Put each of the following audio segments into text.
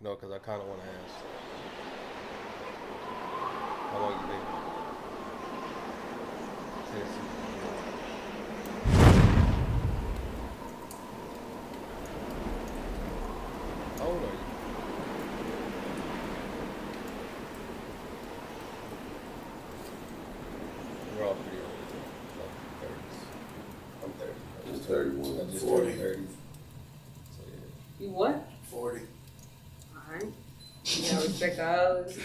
You know, because I kind of want to ask. How long you been? Tennessee. How old are you? We're all pretty old. Like 30s. I'm 30. I I'm just 31. I just 40. turned 30. So yeah. You what? 40. Alright. You gotta respect the others.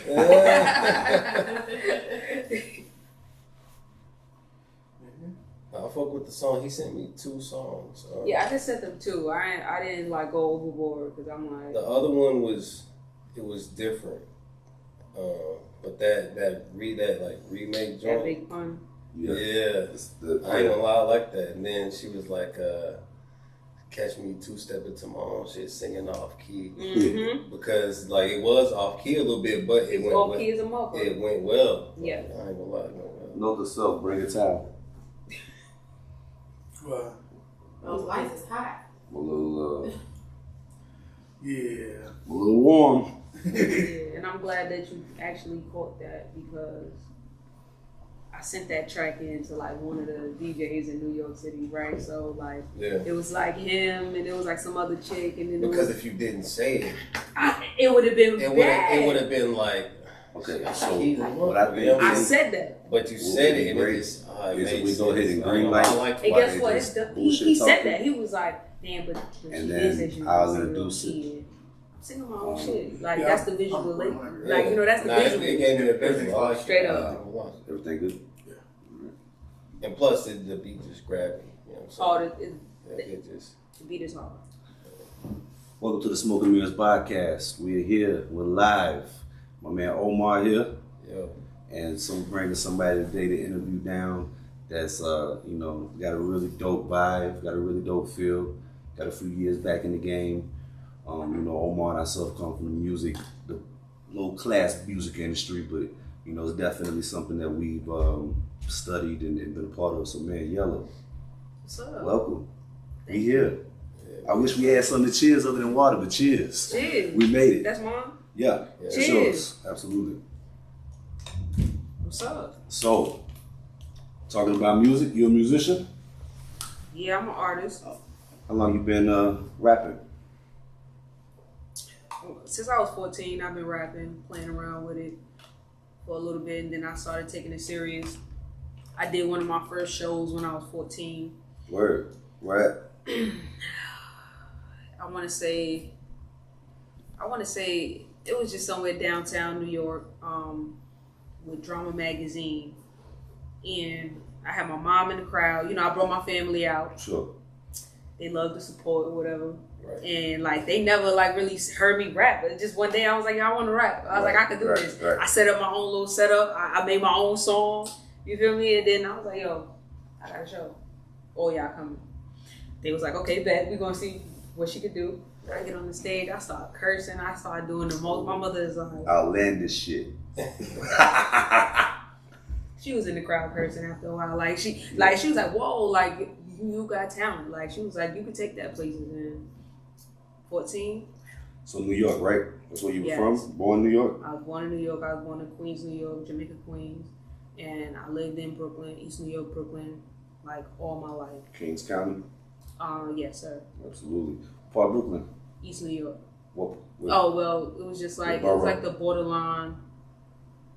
I fuck with the song. He sent me 2 songs. Yeah, I just sent them too. I didn't like go overboard because I'm like. The other one was different. But that remake That joint. big pun. Yeah. I I ain't gonna lie, I like that. And then she was like, catch me 2-stepping to my own shit, singing off key. Mm-hmm. Because like it was off key a little bit, but it went off well. key as a motherfucker. It went well. Yeah. I ain't gonna lie, it went well. Note to self, bring a towel. Well, Those lights is hot. A little, yeah. a little warm. Yeah, and I'm glad that you actually caught that because I sent that track in to like one of the DJs in New York City, right? So like Yeah. it was like him and it was like some other chick and then Because if you didn't say it would have been it bad. would have been like, Okay, so so you what I think I said that. But you What said would it be and great it just is if made we go ahead sense. and I green don't know, light. I like And Why guess they what? just He bullshit said talking? that. He was like, damn, but And she then did say she I'll was a introduce real kid. I'm singing my own Um, shit. Like yeah, that's the I'm visual. wondering. Like you know, that's the Nah, visual. it gave me the visual. I like Straight it. up. Everything good? And plus, the beat just grabbed me. You know what I'm saying? Oh, It just. the beat is hard. Welcome to the Smoking Mirrors podcast. We're here. We're live. My man Omar here. Yeah. And so we're bringing somebody today to interview down that's, got a really dope vibe, got a really dope feel, got a few years back in the game. Omar and myself come from the music, the low class music industry, but, it's definitely something that we've studied and been a part of. So, man, YEHLO, What's up? welcome. We here. I wish we had something to cheers other than water, but cheers. Cheers. We made it. That's mine. Yeah, Yeah. it's Cheers. yours. Absolutely. What's up? So, talking about music, you're a musician? Yeah, I'm an artist. How long you been rapping? Since I was 14, I've been rapping, playing around with it for a little bit, and then I started taking it serious. I did one of my first shows when I was 14. Word. Where at? I want to say it was just somewhere downtown New York with Drama Magazine. And I had my mom in the crowd. I brought my family out. Sure. They loved the support or whatever. Right. And like they never like really heard me rap. But just one day I was like, I want to rap. I was like, I could do this. Right. I set up my own little setup. I made my own song. You feel me? And then I was like, yo, I got a show. Oh, y'all coming. They was like, okay, bet. We're going to see what she could do. I get on the stage. I start cursing. I start doing the most. My mother is like, Outlandish shit. she was in the crowd cursing after a while. She was like, whoa, like you got talent. Like she was like, you could take that places. And 14. So New York, right? That's where you were Yes. from? Born in New York? I was born in New York. I was born in Queens, New York, Jamaica, Queens. And I lived in Brooklyn, East New York, Brooklyn, like all my life. Kings County? Yes, sir. Absolutely. Part of Brooklyn? East New York. What? Oh, well, it was just like, it borough? was like the borderline.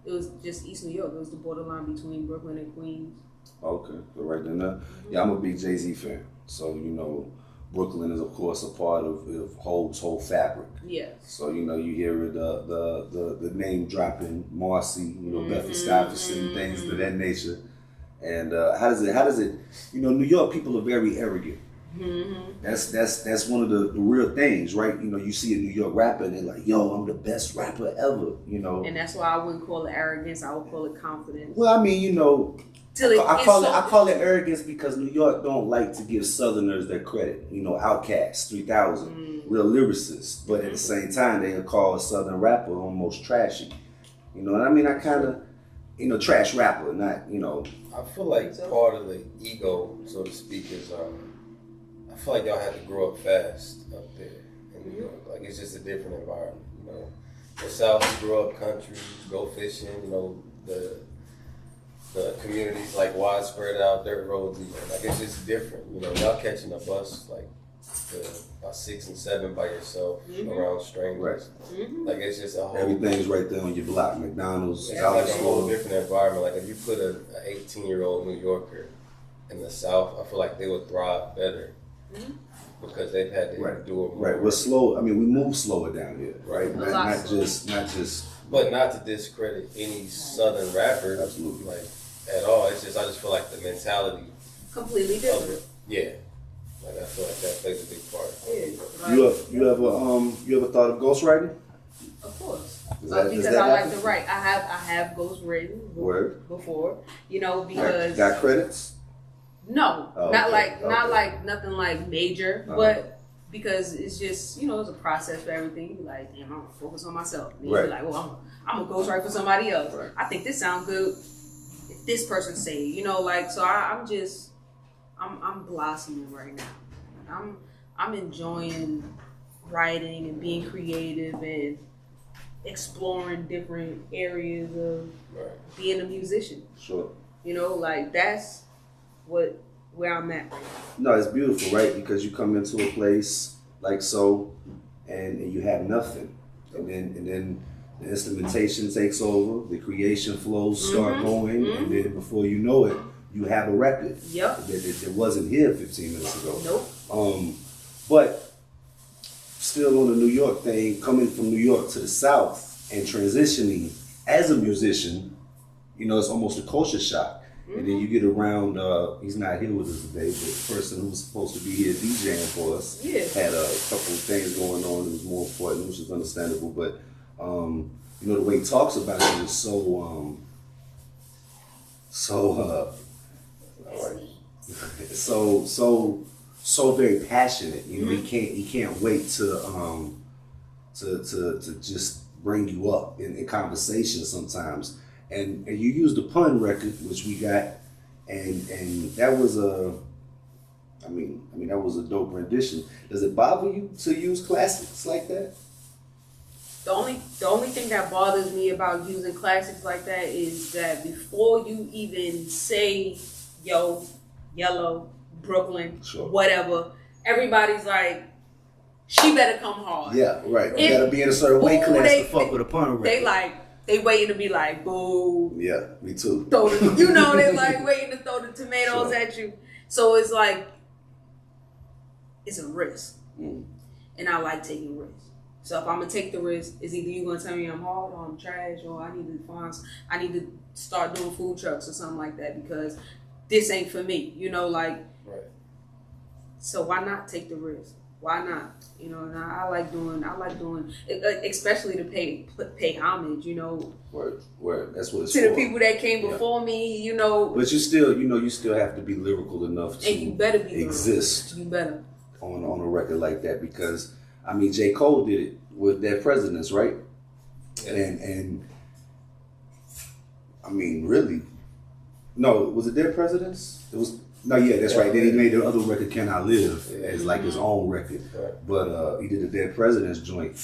It was just East New York. It was the borderline between Brooklyn and Queens. Okay, so right then. Yeah, I'm a big Jay-Z fan. So, Brooklyn is, of course, a part of Hope's whole fabric. Yes. So, you hear the name dropping, Marcy, Bedford Stuyvesant, things of that nature. And how does it, New York people are very arrogant. Mm-hmm. That's one of the real things, right? You see a New York rapper and they're like, yo, I'm the best rapper ever, And that's why I wouldn't call it arrogance. I would call it confidence. Well, I mean, I I call it arrogance because New York don't like to give Southerners their credit. Outkast, 3000, real lyricists. But at the same time, they'll call a Southern rapper almost trashy. You know what I mean? I kind of, trash rapper, not, I feel like part of the ego, so to speak, is I feel like y'all had to grow up fast up there in New York. Like it's just a different environment. You know, the South, you grow up country, go fishing. You know, the communities like widespread out, dirt roads. Like it's just different. You know, y'all catching a bus like about 6 and 7 by yourself around strangers. Right. Like it's just a whole. Everything's right there on your block. McDonald's, It's dollar like a whole store. different environment. Like if you put an 18-year-old New Yorker in the South, I feel like they would thrive better because they've had to endure more. Right. We're slow. I mean, we move slower down here, right? Right. Not just. But not to discredit any Southern rappers, Absolutely. like at all. It's just I just feel like the mentality Completely of different. it. Yeah. Like I feel like that plays a big part. Yeah. You ever thought of ghostwriting? Of course. Is that Because I like happen? to write. I have ghost written Word. before. You know, because Got credits? no, Oh, not okay. not Okay. like nothing like major, Uh-huh. but because it's just, you know, it's a process for everything. You be like, damn, I'm gonna focus on myself. And you be like, well, I'm gonna ghostwrite for somebody else. Right. I think this sounds good. If this person say, it, you know, like so I'm blossoming right now. I'm enjoying writing and being creative and exploring different areas of being a musician. Sure. You know, like that's where I'm at right now. No, it's beautiful, right? Because you come into a place like so, and you have nothing, and then the instrumentation takes over, the creation flows start going, and then before you know it, you have a record. Yep. That wasn't here 15 minutes ago. Nope. But still on the New York thing, coming from New York to the South and transitioning as a musician, you know, it's almost a culture shock. And then you get around, he's not here with us today, but the person who was supposed to be here DJing for us had a couple of things going on that was more important, which is understandable. But, you know, the way he talks about it is so very passionate. You know, he can't wait to just bring you up in conversation sometimes. And you used the pun record, which we got, and that was that was a dope rendition. Does it bother you to use classics like that? The only thing that bothers me about using classics like that is that before you even say yo, YEHLO, Brooklyn, whatever, everybody's like, she better come hard. Yeah, right. You gotta be in a certain weight class to fuck with a pun record. They waiting to be like, boo. Yeah, me too. Throw the, you know, they like waiting to throw the tomatoes at you. So it's like, it's a risk. And I like taking risks. So if I'm gonna take the risk, it's either you gonna tell me I'm hard or I'm trash, or I need to start doing food trucks or something like that because this ain't for me. You know, like, so why not take the risk? Why not? You know, and I like doing, especially to pay homage. You know, word. That's what it's to for. the people that came before me. You know, but you still have to be lyrical enough to and you better be exist. You better on a record like that, because I mean J. Cole did it with Dead Presidents, right? Yeah. And I mean, really, no, was it Dead Presidents? It was. No, yeah, that's right. Then he made the other record, Can I Live, as like his own record. But he did the Dead President's joint.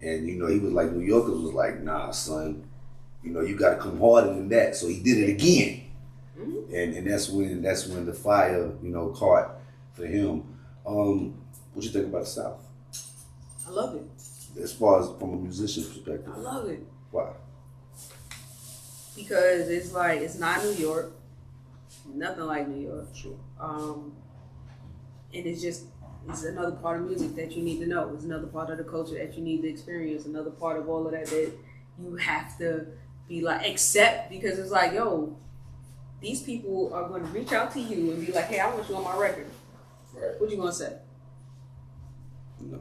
And, you know, he was like, New Yorkers was like, nah, son, you know, you got to come harder than that. So he did it again. And that's when the fire, you know, caught for him. What you think about the South? I love it. As far as from a musician's perspective. I love it. Why? Because it's like, it's not New York. Nothing like New York. Sure. And it's another part of music that you need to know. It's another part of the culture that you need to experience. Another part of all of that you have to be like, accept, because it's like, yo, these people are going to reach out to you and be like, hey, I want you on my record. Right. What you going to say? No.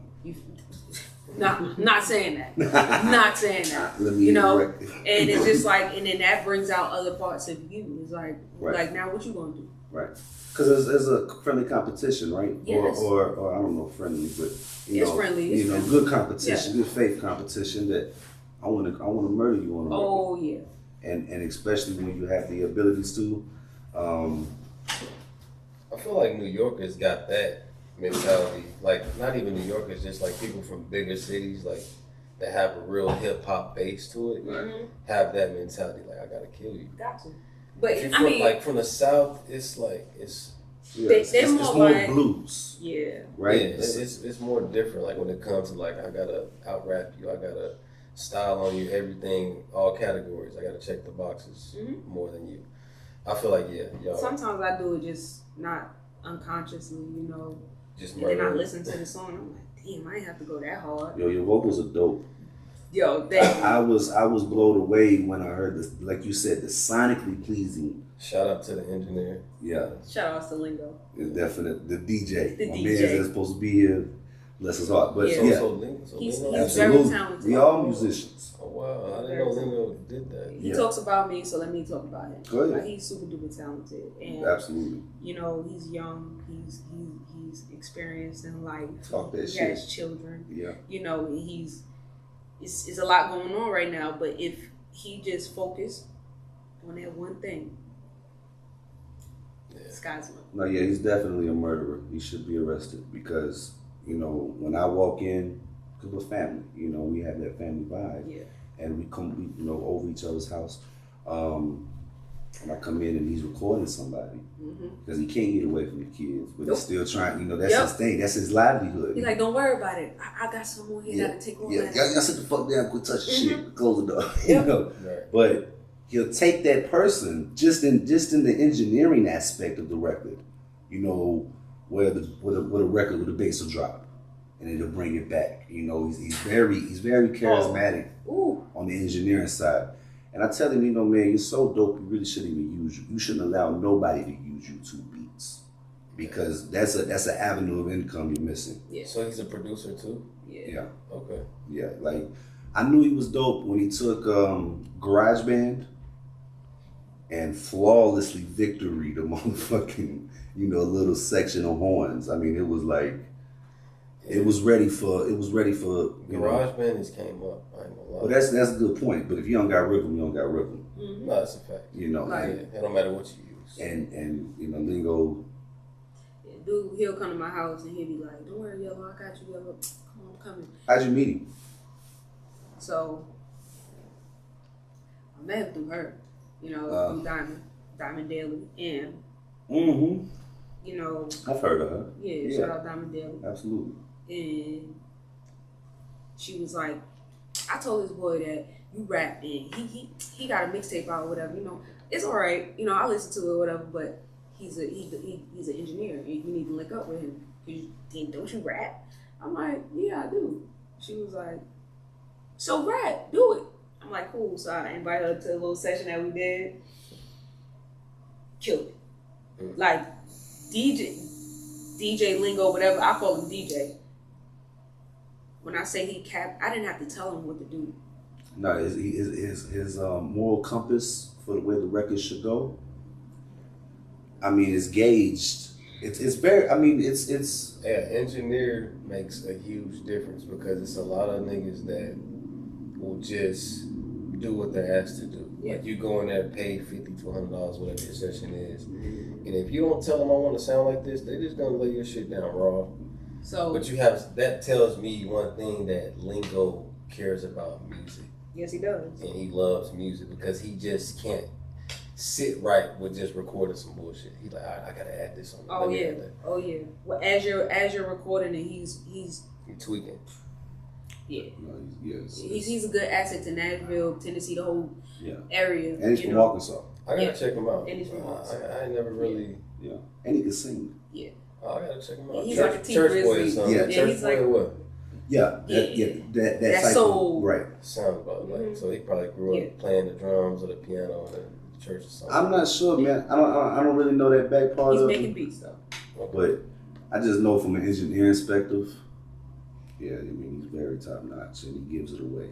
Not saying that. Not saying that. You know, and it's just like, and then that brings out other parts of you. It's like, like now what you gonna do? Right. Because there's a friendly competition, right? Yes. Or I don't know, friendly, but it's friendly. You know, good competition, good faith competition that I want to murder you on the record. Oh yeah. And especially when you have the abilities to. I feel like New Yorkers got that mentality. Like not even New Yorkers, just like people from bigger cities, like that have a real hip hop base to it, have that mentality. Like I gotta kill you. Got to. But If you're like from the South, it's like it's. Yeah, it's more like, blues. Yeah. Right? Yeah, it's more different. Like when it comes to like I gotta out rap you, I gotta style on you, everything, all categories. I gotta check the boxes more than you. I feel like y'all. Sometimes I do it just not unconsciously, you know. Just and then I listen to the song. I'm like, damn, I ain't have to go that hard. Yo, your vocals are dope. Yo, thank you. I was blown away when I heard this. Like you said, the sonically pleasing. Shout out to the engineer. Yeah. Shout out to Lingo. It's definite. The DJ. The My DJ. man that's supposed to be here. Bless his heart. But Yeah. He's Lingo? very absolutely. talented. We all musicians. Oh wow, I didn't know Lingo did that. He talks about me, so let me talk about him. Go ahead. Like, he's super duper talented, and Absolutely. you know he's young. He's experienced in life. Talk that he shit. has children. Yeah. You know it's a lot going on right now. But if he just focused on that one thing, sky's the limit. No, yeah, he's definitely a murderer. He should be arrested because, you know, when I walk in, because we're family, you know, we have that family vibe. Yeah. And we come, you know, over each other's house. And I come in and he's recording somebody because he can't get away from the kids, but he's still trying, you know, that's his thing. That's his livelihood. He's like, don't worry about it. I got someone here that can take over that. Y'all sit the fuck down, quit touching shit, close the door, you know. Right. But he'll take that person just in the engineering aspect of the record, you know, where the record with the bass will drop, and then he'll bring it back. You know, he's very charismatic on the engineering side. And I tell him, you know, man, you're so dope. You really shouldn't even use you. You shouldn't allow nobody to use you to beats because that's an avenue of income you're missing. Yeah. So he's a producer too. Yeah. Okay. Yeah. Like I knew he was dope when he took GarageBand and flawlessly victory the motherfucking, you know, little section of horns. I mean, it was like. It was ready for GarageBand just came up. I ain't gonna lie. Well, that's a good point. But if you don't got rhythm, you don't got rhythm. No, that's a fact. You know, Right. It don't matter what you use. And you know, Lingo. Yeah, dude, he'll come to my house and he'll be like, "Don't worry, YEHLO, I got you, YEHLO. Come on, I'm coming." How'd you meet him? So I met him through her, you know, through Diamond Daily, and you know, I've heard of her. Yeah, shout out Diamond Daily. Absolutely. And she was like, I told this boy that you rap and he got a mixtape out or whatever, you know. It's all right, you know, I listen to it or whatever, but he's an engineer and you need to link up with him. Don't you rap? I'm like, yeah, I do. She was like, so rap, do it. I'm like, cool. So I invited her to a little session that we did. Killed it. Like DJ Lingo, whatever, I call him DJ. When I say he capped, I didn't have to tell him what to do. No, his moral compass for the way the record should go. I mean, it's gauged. It's very. I mean, it's. Yeah, engineer makes a huge difference because it's a lot of niggas that will just do what they're asked to do. Yeah. Like you go in there, pay $50 to $100, whatever your session is, and if you don't tell them I want to sound like this, they're just gonna lay your shit down raw. So, but you have that tells me one thing, that Lingo cares about music. Yes, he does. And he loves music because he just can't sit right with just recording some bullshit. He's like, I gotta add this on. Oh yeah, oh yeah. Well, as you're recording it, he's tweaking. Yeah, Yes. He's a good asset to Nashville, Tennessee, the whole area. And he's from Arkansas. I gotta check him out. And he's from Arkansas. I never really. Yeah, and he can sing. Yeah. Oh, I gotta check him out. He's Church, like a church boy or something. Yeah, church he's boy like, or what? Yeah, that cycle, soul, right? Sounds about like so. He probably grew up playing the drums or the piano in the church or something. I'm not sure, man. I don't really know that back part he's of making it. beats though. But I just know from an engineering perspective, yeah, I mean he's very top notch and he gives it away,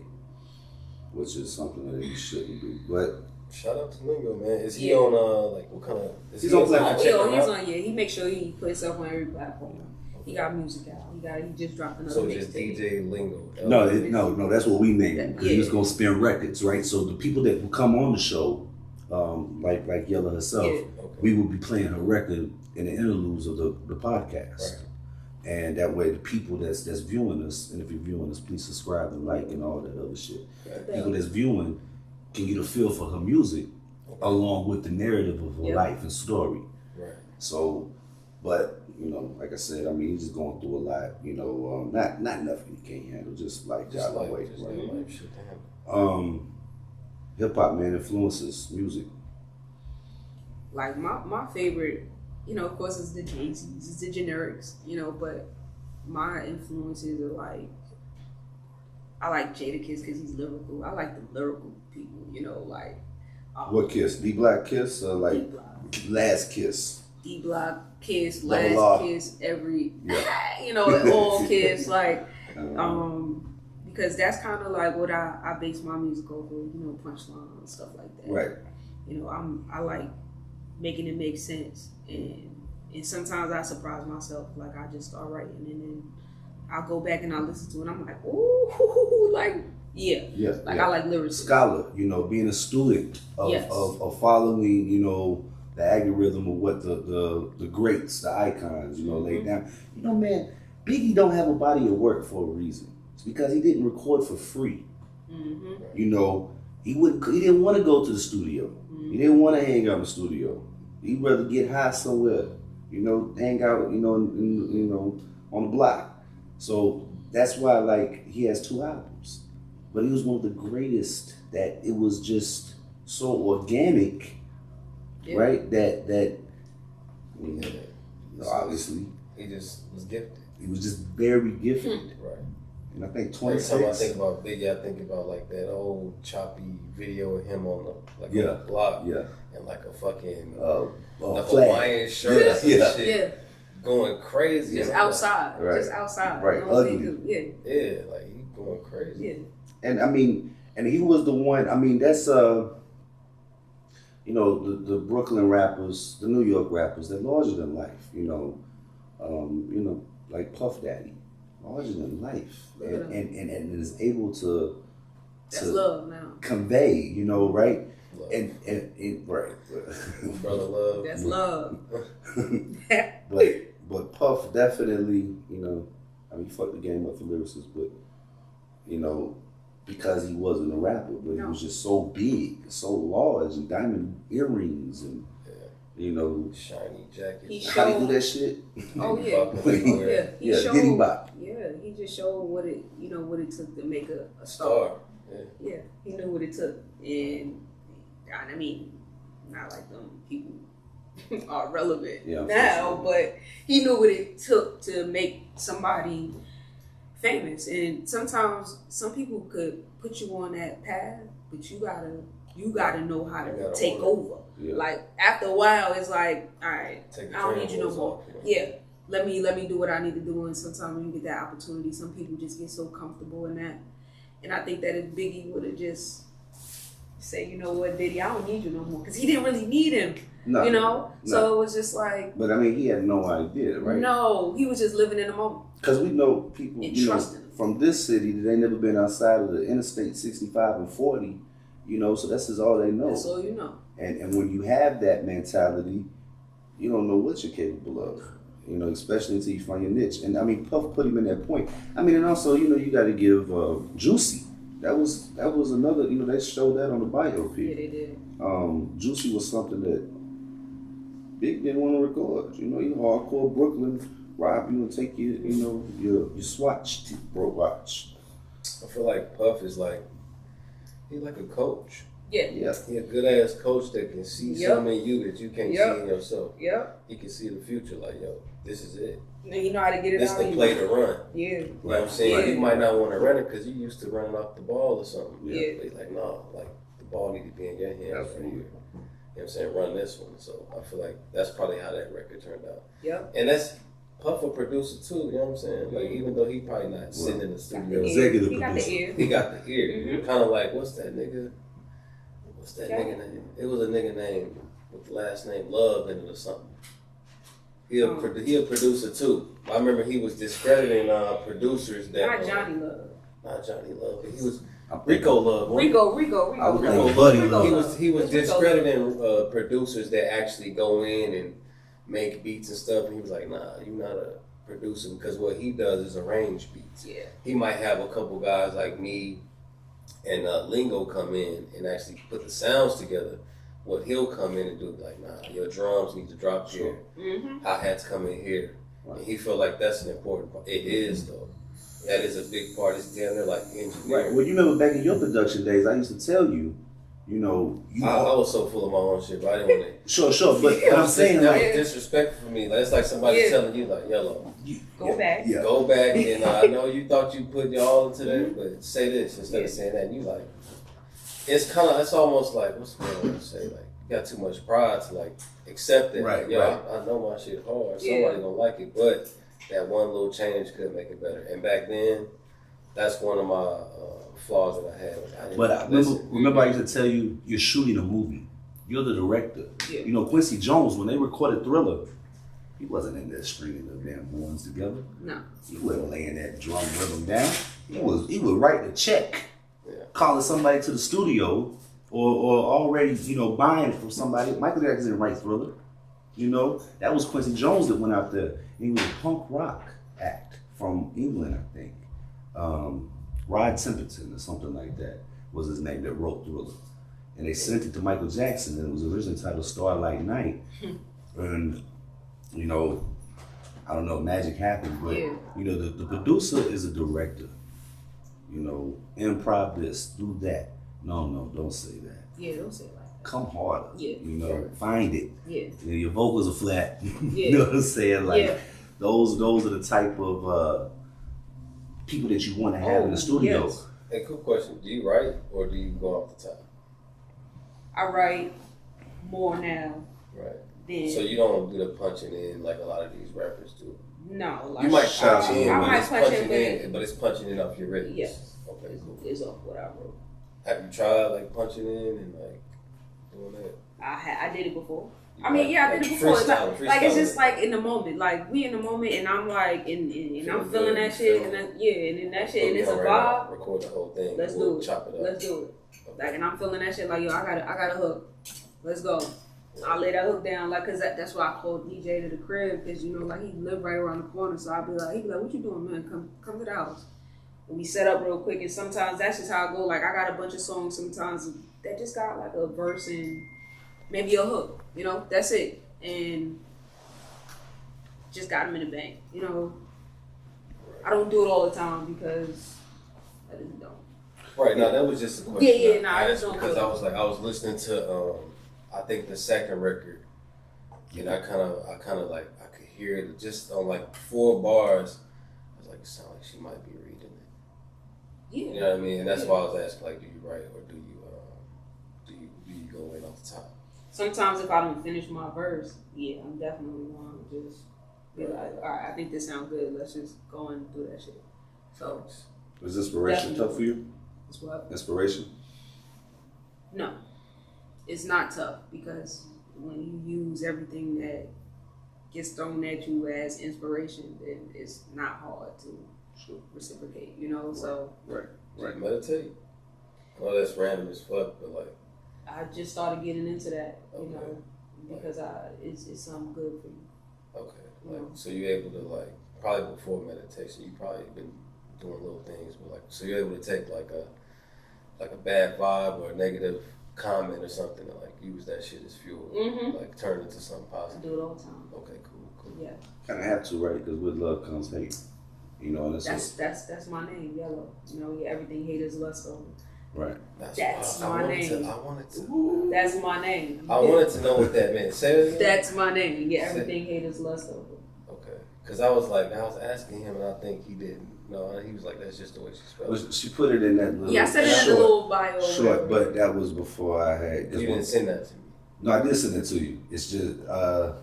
which is something that he shouldn't do. But shout out to Lingo, man. Is he on like what kind of? He's on platform. He's on. Yeah, he makes sure he puts himself on every platform. He got music out. He just dropped another. So just DJ Lingo. No. That's what we named him because he was gonna spin records, right? So the people that will come on the show, like YEHLO herself, we will be playing her record in the interludes of the podcast. Right. And that way the people that's viewing us, and if you're viewing us, please subscribe and like and all that other shit. People that's viewing can get a feel for her music along with the narrative of her life and story. Right. So, but, you know, like I said, I mean, he's just going through a lot, you know, not nothing he can't handle, just like Just job like, away. just Right? like shit to handle. Hip hop, man, influences music. Like my favorite, you know, of course, it's the Jay-Z's, it's the generics, you know, but my influences are like, I like Jadakiss because he's lyrical. I like the lyrical people, you know, like. What Kiss? D-Block Kiss or like D-Block. Last Kiss? D-Block Kiss, Double Last R. Kiss, every, Yeah. you know, all Kiss, like, because that's kind of like what I base my music over, you know, punchline and stuff like that. Right. You know, I like making it make sense, and sometimes I surprise myself, like I just start writing and then I go back and I listen to it and I'm like, ooh, like I like lyrics. Scholar, you know, being a student of following, you know, the algorithm of what the greats, the icons, you know, laid down. You know, man, Biggie don't have a body of work for a reason. It's because he didn't record for free. Mm-hmm. You know, he didn't want to go to the studio. Mm-hmm. He didn't want to hang out in the studio. He'd rather get high somewhere, you know, hang out, you know, on the block. So that's why, like, he has 2 albums. But he was one of the greatest that it was just so organic, right? That you know, obviously he just was gifted. He was just very gifted. Right. And I think Every 26. time I think about Biggie, I think about like that old choppy video of him on on the block. Yeah. And like a fucking the Hawaiian shirt or some shit. Yeah. Going crazy. Just outside. Right. Just outside. Right. Ugly. Yeah. Yeah, like he going crazy. Yeah. And I mean, and he was the one, I mean, that's you know, the Brooklyn rappers, the New York rappers, they're larger than life, you know, like Puff Daddy, larger than life. And is able to That's love now. convey, you know, right? Love. And right. Brother love. That's love. But Puff definitely, you know, I mean, he fucked the game up for lyricists, but, you know, because he wasn't a rapper, but he was just so big, so large, and diamond earrings, and, you know, shiny jacket. how do you do that shit? Oh yeah. He showed, Diddy Bop. Yeah, he just showed what it took to make a star. Yeah, he knew what it took, and I mean, not like them people are relevant now, but he knew what it took to make somebody famous. And sometimes some people could put you on that path, but you gotta know how to take over. Yeah. Like after a while, it's like, all right, I don't need you no more. Yeah, let me do what I need to do. And sometimes when you get that opportunity, some people just get so comfortable in that. And I think that if Biggie would have just say, you know what, Diddy, I don't need you no more, because he didn't really need him. No, you know, no. so it was just like. But I mean, he had no idea, right? No, he was just living in the moment. Because we know people, And you know, trusting him. from this city that ain't never been outside of the Interstate 65 and 40, you know, so that's just all they know. That's all you know. And when you have that mentality, you don't know what you're capable of, you know, especially until you find your niche. And I mean, Puff put him in that point. I mean, and also, you know, you got to give Juicy. That was another, you know, they showed that on the biography. Yeah, they did. Juicy was something that Big didn't want to record. You know, you hardcore Brooklyn, rob you and take your, you know, your Swatch bro watch. I feel like Puff is like, he's like a coach. Yeah. Yeah. He a good ass coach that can see something in you that you can't see in yourself. Yep. He can see the future, like, yo, this is it. And you know how to get it This out. the play to run. Yeah. You know what I'm saying? Yeah. You might not want to run it because you used to running off the ball or something. Yeah. But he's like, no, like the ball need to be in your hands right Absolutely. here. You know what I'm saying? Run this one. So I feel like that's probably how that record turned out. Yep. And that's Puff a producer too, you know what I'm saying? Like even though he probably not sitting in the studio. Executive He got the producer. ear. He got the ear. Mhm. Kind of like, what's that nigga? What's that Okay. nigga name? It was a nigga name with the last name Love in it or something. He a producer too. I remember he was discrediting producers that Not Johnny Love. Not Johnny Love. He was Rico Love. Rico. I was Rico like Buddy Rico Love. Love. He was Rico discrediting producers that actually go in and make beats and stuff. And he was like, nah, you not a producing, because what he does is arrange beats. Yeah. He might have a couple guys like me and Lingo come in and actually put the sounds together. What he'll come in and do, like, nah, your drums need to drop here. Mm-hmm. Hi-hats come in here. Right. And he feel like that's an important part. It is, though. That is a big part. It's damn near like engineering. Right. Well, you remember back in your production days, I used to tell you, you know, I was so full of my own shit, but I didn't want to. Sure, but I'm saying, that like, was disrespectful for me. Like, it's like somebody telling you, like, YEHLO, Go back. Yeah. go back, and I know you thought you put your all into that, but say this instead of saying that. And you like, it's almost like, what's the word I want to say? Like, you got too much pride to like accept it. Right, Like, yo, right. I know my shit hard. Somebody gonna like it, but that one little change could make it better. And back then, that's one of my flaws that I had. Like, I didn't But I listen. remember I used to tell you, you're shooting a movie. You're the director. Yeah. You know, Quincy Jones, when they recorded Thriller, he wasn't in there stringing the damn horns together. No. He wasn't laying that drum rhythm down. He would write the check, Yeah. calling somebody to the studio, or already, you know, buying it from somebody. Michael Jackson didn't write Thriller. You know, that was Quincy Jones that went out there. He was a punk rock act from England, I think. Rod Temperton or something like that was his name that wrote Thriller. And they sent it to Michael Jackson, and it was originally titled Starlight Night. And, you know, I don't know, magic happened, but, you know, the producer is a director. You know, improv this, do that. No, don't say that. Yeah, don't say it like that. Come harder. Yeah. You know, find it. Yeah. You know, your vocals are flat. Yeah. You know what I'm saying? Like, Yeah. those are the type of people that you want to have in the studio. Yes. Hey, cool question. Do you write or do you go off the top? I write more now Right. than So you don't do the punching in like a lot of these rappers do. no. Like You might Shout punch out to in, him, I but might it's punch punching in, in, but it's punching in off your rhythms. Yes. Okay, cool. It's off what I wrote. Have you tried like punching in and like doing that? I did it before. I mean, yeah, I did it Like, before. It's freestyling, like it's just freestyling. like in the moment. Like we in the moment, and I'm like, and I'm Feel feeling good, that shit, feel- and then that shit, and We'll it's a come right out, vibe. record the whole thing. Let's we'll do it. Chop it up. Let's do it. Like, and I'm feeling that shit. Like, yo, I got a hook. Let's go. I'll lay that hook down, like, cause that's why I called DJ to the crib, cause you know, like he lived right around the corner. So he'd be like, what you doing, man? Come to the house. And we set up real quick, and sometimes that's just how I go. Like I got a bunch of songs sometimes that just got like a verse and maybe a hook. You know, that's it, and just got them in the bank. You know, I don't do it all the time because I just don't. Right, now that was just a question. Yeah, nah, I I just asked don't because do it. I was listening to I think the second record, and I kind of like I could hear it just on like 4 bars. I was like, it sounds like she might be reading it. Yeah. You know what I mean? And that's why I was asking, like, do you write or do you go in off the top? Sometimes if I don't finish my verse, yeah, I'm definitely going to just be like, all right, I think this sounds good. Let's just go and do that shit. So, Was inspiration Definitely. tough for you? it's what? Inspiration? No, it's not tough because when you use everything that gets thrown at you as inspiration, then it's not hard to reciprocate, you know? So, Right. Just meditate. I know that's random as fuck, but like, I just started getting into that, you Okay. know, because it's something good for you. okay, like, so you're able to like, probably before meditation, you probably been doing little things, but like, so you're able to take like a bad vibe or a negative comment or something and like use that shit as fuel, Mm-hmm. like turn it into something I positive. do it all the time. Okay, cool. Yeah, Kind of have to, right? Because with love comes hate. You know, and that's my name, YEHLO. You know, everything haters lust over. right. That's why my wanted name. I wanted to. That's my name. I wanted to know what that meant. Say it again. That's my name. Yeah, everything haters lust over. Okay, because I was asking him, and I think he didn't. No, he was like, that's just the way she spelled it. Well, she put it in that little Yeah, I said it in the short, little bio. short, but that was before I had. You didn't send that to me. No, I did send it to you. It's just I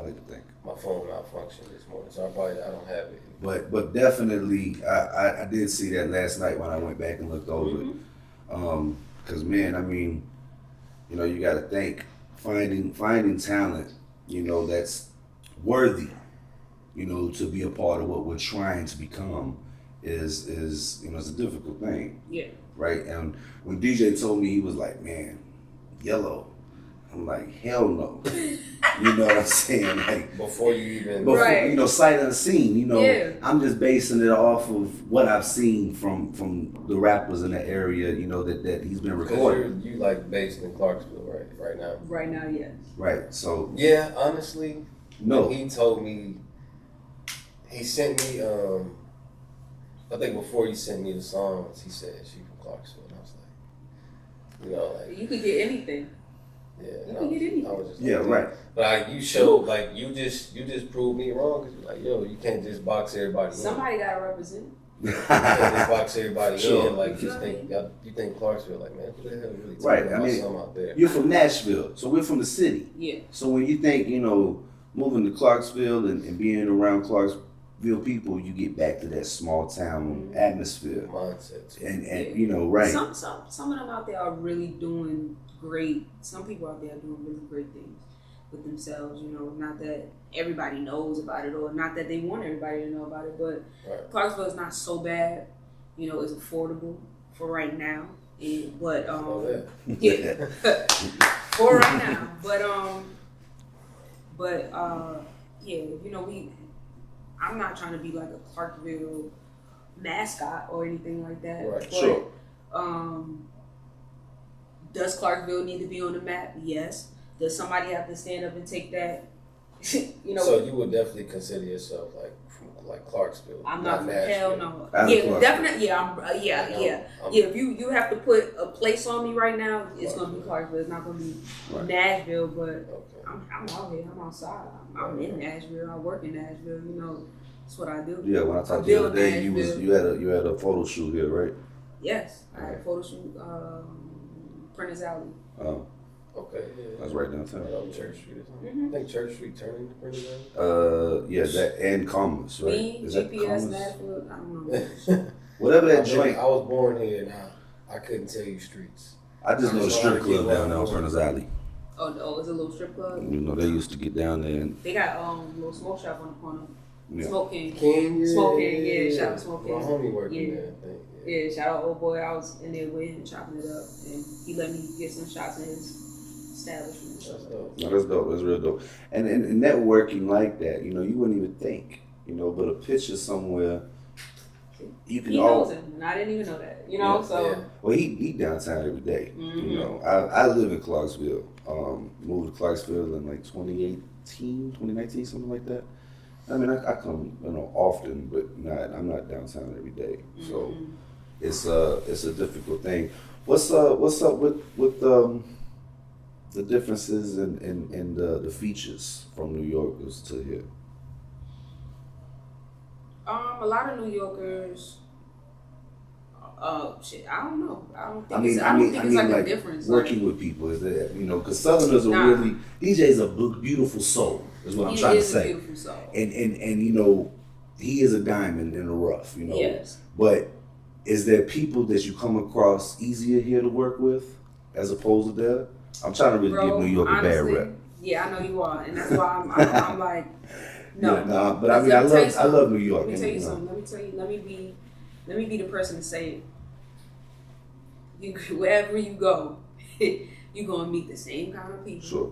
like to think, My phone malfunctioned this morning, so I don't have it. but definitely I did see that last night when I went back and looked over it. Because man, I mean, you know, you got to think finding talent, you know, that's worthy, you know, to be a part of what we're trying to become is you know, it's a difficult thing. Yeah. Right. And when DJ told me, he was like, man, YEHLO, I'm like, hell no. You know what I'm saying? Like, Before you even, before, Right. you know, sight unseen. You know, Yeah. I'm just basing it off of what I've seen from the rappers in the area. You know that he's been recording. because you like based in Clarksville right now. Right now, yes. Right. So Yeah, honestly, no. he told me, he sent me, I think before he sent me the songs, he said she from Clarksville, and I was like, you know, like, You could get anything. yeah, You and can get anything. I was just Yeah. like, Right. but like, you showed, like, you just proved me wrong, because you're like, yo, you can't just box everybody in. Somebody gotta represent. You can't just box everybody Sure. in, like, you think Clarksville, like, man, who the hell really talking Right, I about mean, something out there? You're from Nashville, so we're from the city. Yeah. So when you think, you know, moving to Clarksville and being around Clarksville people, you get back to that small town atmosphere. Mindset. And you know, right. Some of them out there are really doing great. Some people out there are doing really great things with themselves. You know, not that everybody knows about it, or not that they want everybody to know about it, but Right. Clarksville is not so bad. You know, it's affordable for right now. But yeah, for right now. But yeah, you know, I'm not trying to be like a Clarksville mascot or anything like that. Right. But, Sure. Does Clarksville need to be on the map? Yes. Does somebody have to stand up and take that? You know. So you would definitely consider yourself like from like Clarksville. I'm not from Nashville. hell no. Out of Yeah, Clarksville. definitely. Yeah, yeah. I'm- Yeah, if you have to put a place on me right now, it's gonna be Clarksville. It's not gonna be Right. Nashville, but Okay. I'm out here. I'm outside. I'm in Nashville. I work in Nashville. You know, that's what I do. Yeah, when I talked to you the other day, you had a photo shoot here, right? Yes, I had a photo shoot. Prentice Alley. Oh, Okay. Yeah. that's right downtown. Right on Church Street or something. Mhm. I think Church Street turned into Prentice Alley. Yeah, that and Commerce, right? Me, Is that GPS, Commerce? Nashville. I don't know. Whatever that I joint. was born here and I couldn't tell you streets. I just know the strip club down there on Yeah. Prentice Alley. Oh, it's a little strip club. You know, they used to get down there and They got little smoke shop on the corner. yeah. Smoke King. King, yeah. Smoke King, yeah, shout out to Smoke King. My homie worked Yeah. in there, I think. Yeah, shout out old boy. I was in there with him chopping it up, and he let me get some shots in his establishment. That's dope. No, that's dope. That's real dope. And networking like that, you know, you wouldn't even think, you know, but a picture somewhere, you can He all. knows him, and I didn't even know that. You know, Yeah, so yeah. Well, he downtown every day. Mhm. You know, I live in Clarksville. Moved to Clarksville in like 2018, 2019, something like that. I mean, I come, you know, often, but I'm not downtown every day. So Mhm. it's a difficult thing. What's up with the differences in the features from New Yorkers to here? A lot of New Yorkers. Shit, I don't know. I don't think I mean, it's like a difference. working with people is that, you know, because Southerners are Nah. really, DJ's a beautiful soul is what I'm trying to He is a say. beautiful soul. And you know, he is a diamond in the rough, you know. Yes. But is there people that you come across easier here to work with as opposed to there? I'm trying to really Bro, give New York a bad honestly, rep. Yeah, I know you are, and that's why I'm like, no. Yeah, nah, but I mean, Let me tell you I something. love New York. Let me tell you and, something. Let me be the person to say it. Wherever you go, you're gonna meet the same kind of people. Sure.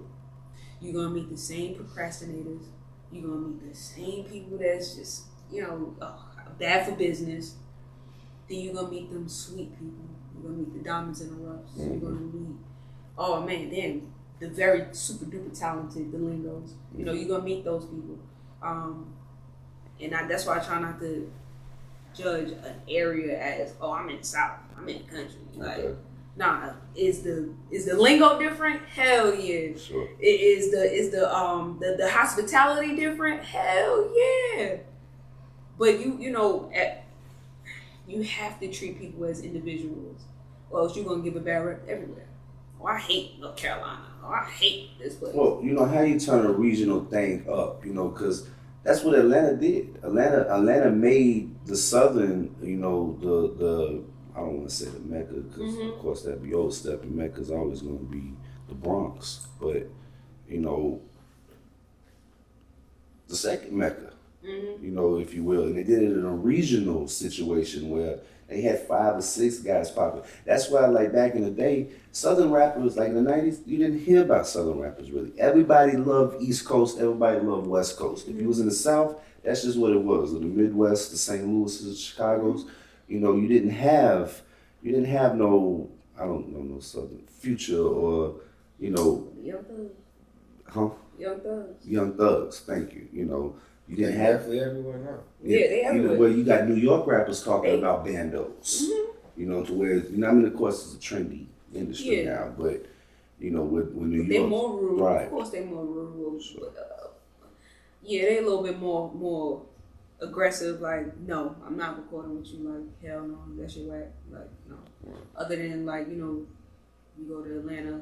You're gonna meet the same procrastinators. You're gonna meet the same people that's just, you know, bad for business. Then you're gonna meet them sweet people. You're gonna meet the diamonds in the roughs. Mm-hmm. You're gonna meet, oh man, then the very super duper talented, the lingos. You know, you're gonna meet those people. And that's why I try not to judge an area as, oh, I'm in the South, I'm in the country. Like, Okay. nah, is the lingo different? Hell yeah. Sure. Is the hospitality different? Hell yeah. But you know, you have to treat people as individuals, or else you're gonna give a bad rep everywhere. Oh, I hate North Carolina. Oh, I hate this place. Well, you know, how you turn a regional thing up, you know, because that's what Atlanta did. Atlanta made the Southern, you know, the I don't want to say the Mecca, because of course that'd be overstepping. Mecca's always going to be the Bronx, but you know, the second Mecca. you know, if you will. And they did it in a regional situation where they had 5 or 6 guys popping. That's why, like, back in the day, Southern rappers, like in the 90s, you didn't hear about Southern rappers really. Everybody loved East Coast, everybody loved West Coast. If you was in the South, that's just what it was. In the Midwest, the St. Louis, Chicago's, you know, you didn't have no, I don't know, no Southern Future or, you know, Young Thugs. huh? Young Thugs. Young Thugs, thank you. You know, you They're didn't have. definitely everywhere now. Yeah, they You know, everywhere. where you got New York rappers talking They- about bandos. You know, to where, you know, I mean, of course, it's a trendy industry Yeah. now, but, you know, with New York. They're more rural. Right. Of course, they're more rural. But, yeah, they're a little bit more aggressive. Like, no, I'm not recording with you. Like, hell no, that shit whack. Like, no. Other than, like, you know, you go to Atlanta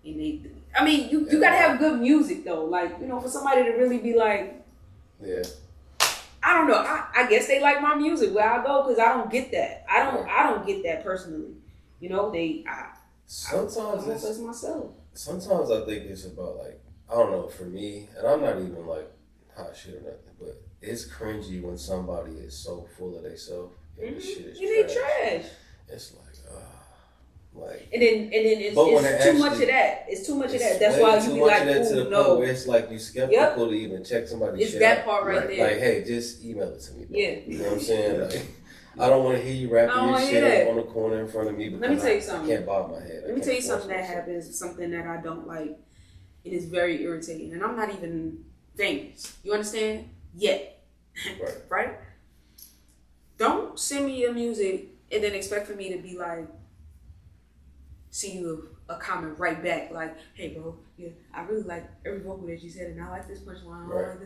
and they. I mean, you gotta have good music though. Like, you know, for somebody to really be like. Yeah. I don't know. I guess they like my music where I go because I don't get that. I don't get that personally. You know, Sometimes it's myself. Sometimes I think it's about, like, I don't know, for me, and I'm not even like hot shit or nothing, but it's cringy when somebody is so full of themselves and the shit is They trash. trash. It's like. And then it's But when too it much actually- of that. It's too much of It's that. That's way why too you be much like, of that to the ooh, point no. where it's like you skeptical to even check somebody's It's shit that out. part right there. Like, hey, just email it to me. Bro. Yeah. You know what I'm saying? Like, I don't want to hear you rapping I don't your wanna shit hear that. on the corner in front of me because Let me tell you I something. can't bob my head. Let me tell you something that happens, something that I don't like. It is very irritating. And I'm not even famous. You understand? Yet. Right. Right? Don't send me your music and then expect for me to be like, see you a comment right back. Like, hey, bro, yeah, I really like every vocal that you said, and I like this punchline. Right.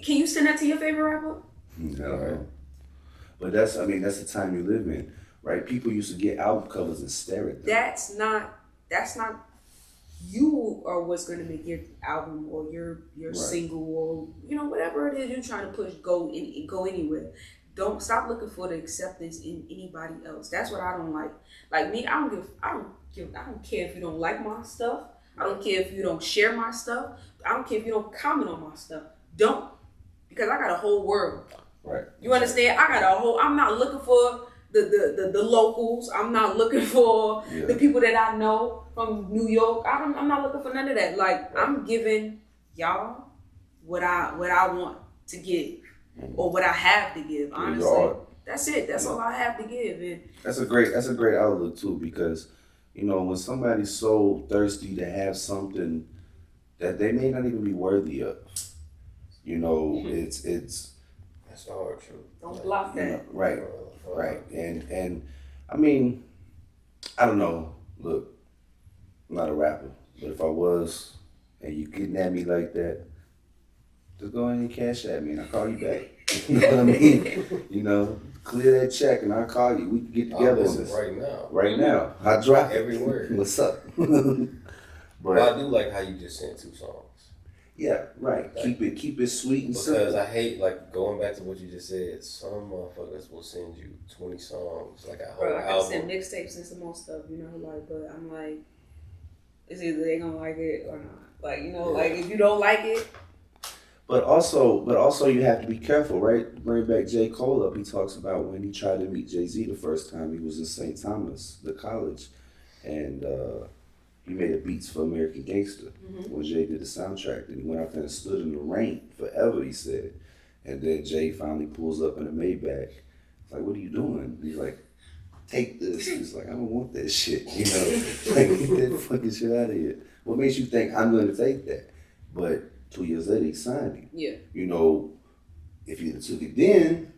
Can you send that to your favorite rapper? I don't know. But that's the time you live in, right? People used to get album covers and stare at them. That's not you are what's gonna make your album or your Right. single or whatever it is you're trying to push go anywhere. Don't stop looking for the acceptance in anybody else. That's what I don't like. Like me, I don't care if you don't like my stuff. I don't care if you don't share my stuff. I don't care if you don't comment on my stuff. Don't, because I got a whole world. Right. You understand? I got a whole. I'm not looking for the locals. I'm not looking for the people that I know from New York. I'm not looking for none of that. Like, I'm giving y'all what I want to give, or what I have to give. Honestly, that's it. That's all I have to give. And That's a great outlook too, because when somebody's so thirsty to have something that they may not even be worthy of, it's That's the hard truth. don't block that. right. And I mean, I don't know. Look, I'm not a rapper, but if I was, and you getting at me like that, just go ahead and cash at me, and I'll call you back. You know what I mean? Clear that check, and I'll call you. We can get together on this right now. Right now, I drop Every word. What's up? But I do like how you just sent 2 songs. Yeah, right. Like, keep it sweet and because simple. I hate, like, going back to what you just said. Some motherfuckers will send you 20 songs, like a whole Bro, I can album. send mixtapes and some more stuff, but I'm like, it's either they gonna like it or not. Like, like if you don't like it. But also you have to be careful, right? Bring back J. Cole up. He talks about when he tried to meet Jay-Z the first time. He was in St. Thomas, the college, and he made the beats for American Gangster when Jay did the soundtrack. And he went out there and stood in the rain forever, he said. And then Jay finally pulls up in a Maybach. It's like, what are you doing? He's like, take this. He's like, I don't want that shit. Like, get that fucking shit out of here. What makes you think I'm going to take that? But 2 years later, he signed him. Yeah. If you took it then,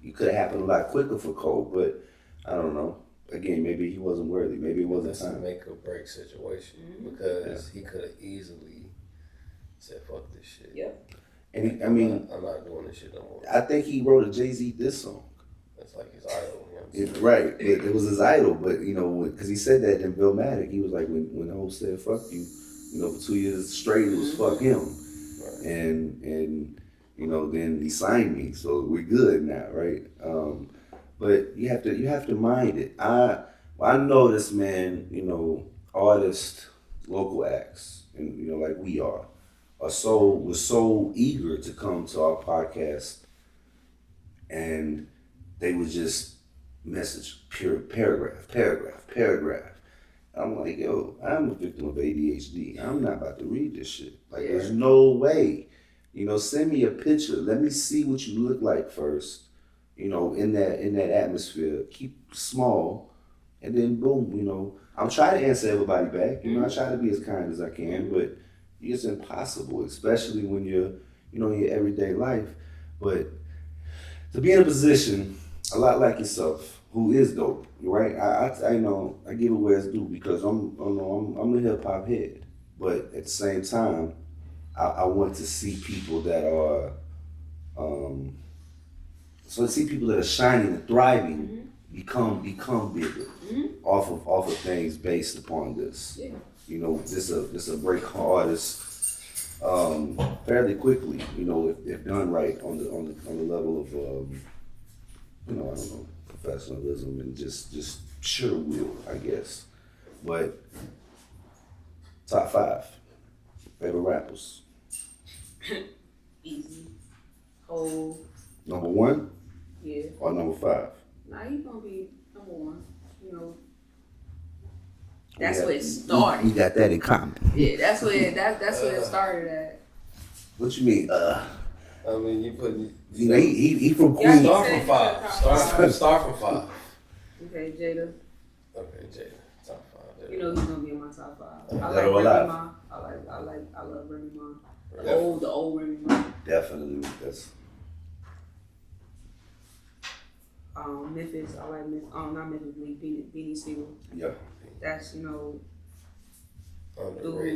it could have happened a lot quicker for Cole. But I don't know. Again, maybe he wasn't worthy. Maybe it wasn't That's time. a make or break situation because he could have easily said, "Fuck this shit." Yep. And I'm not doing this shit no more. I think he wrote a Jay-Z diss song. That's like his idol. You know what I'm saying? Right. It was his idol, but because he said that in Billmatic, he was like, when Ho said "fuck you," for 2 years straight, it was "fuck him," Right. and then he signed me, so we're good now, right? But you have to mind it. I notice, man, artists, local acts, and like we are, was so eager to come to our podcast, and they would just message paragraph. I'm like, yo, I'm a victim of ADHD. I'm not about to read this shit. Like, there's no way. Send me a picture. Let me see what you look like first. In that atmosphere. Keep small, and then boom. I'm trying to answer everybody back. I try to be as kind as I can, but it's impossible, especially when you're, in your everyday life. But to be in a position, a lot like yourself, who is dope, right? I know I give it where it's due because I'm a hip hop head, but at the same time, I want to see people that are, people that are shining and thriving become bigger off of things based upon this. Yeah. This a break artist fairly quickly. If done right on the level of I don't know, professionalism and just sure will, I guess. But top 5 favorite rappers. Easy. Oh. Number 1? Yeah. Or number 5? Nah, he's gonna be number 1. That's where it started. We got that in common. Yeah, that's where it started at. What you mean? I mean, you put. He from Yeah, Queens. Start from 5. Start from 5. Okay, Jada. Okay, Jada. Top 5. He's gonna be in my top 5. I Dead or like alive? Remy Ma. I love Remy Ma. Definitely. The old Remy Ma. Definitely. That's Memphis. I like Memphis. Not Memphis. Beanie Siegel. yeah. That's Underrated.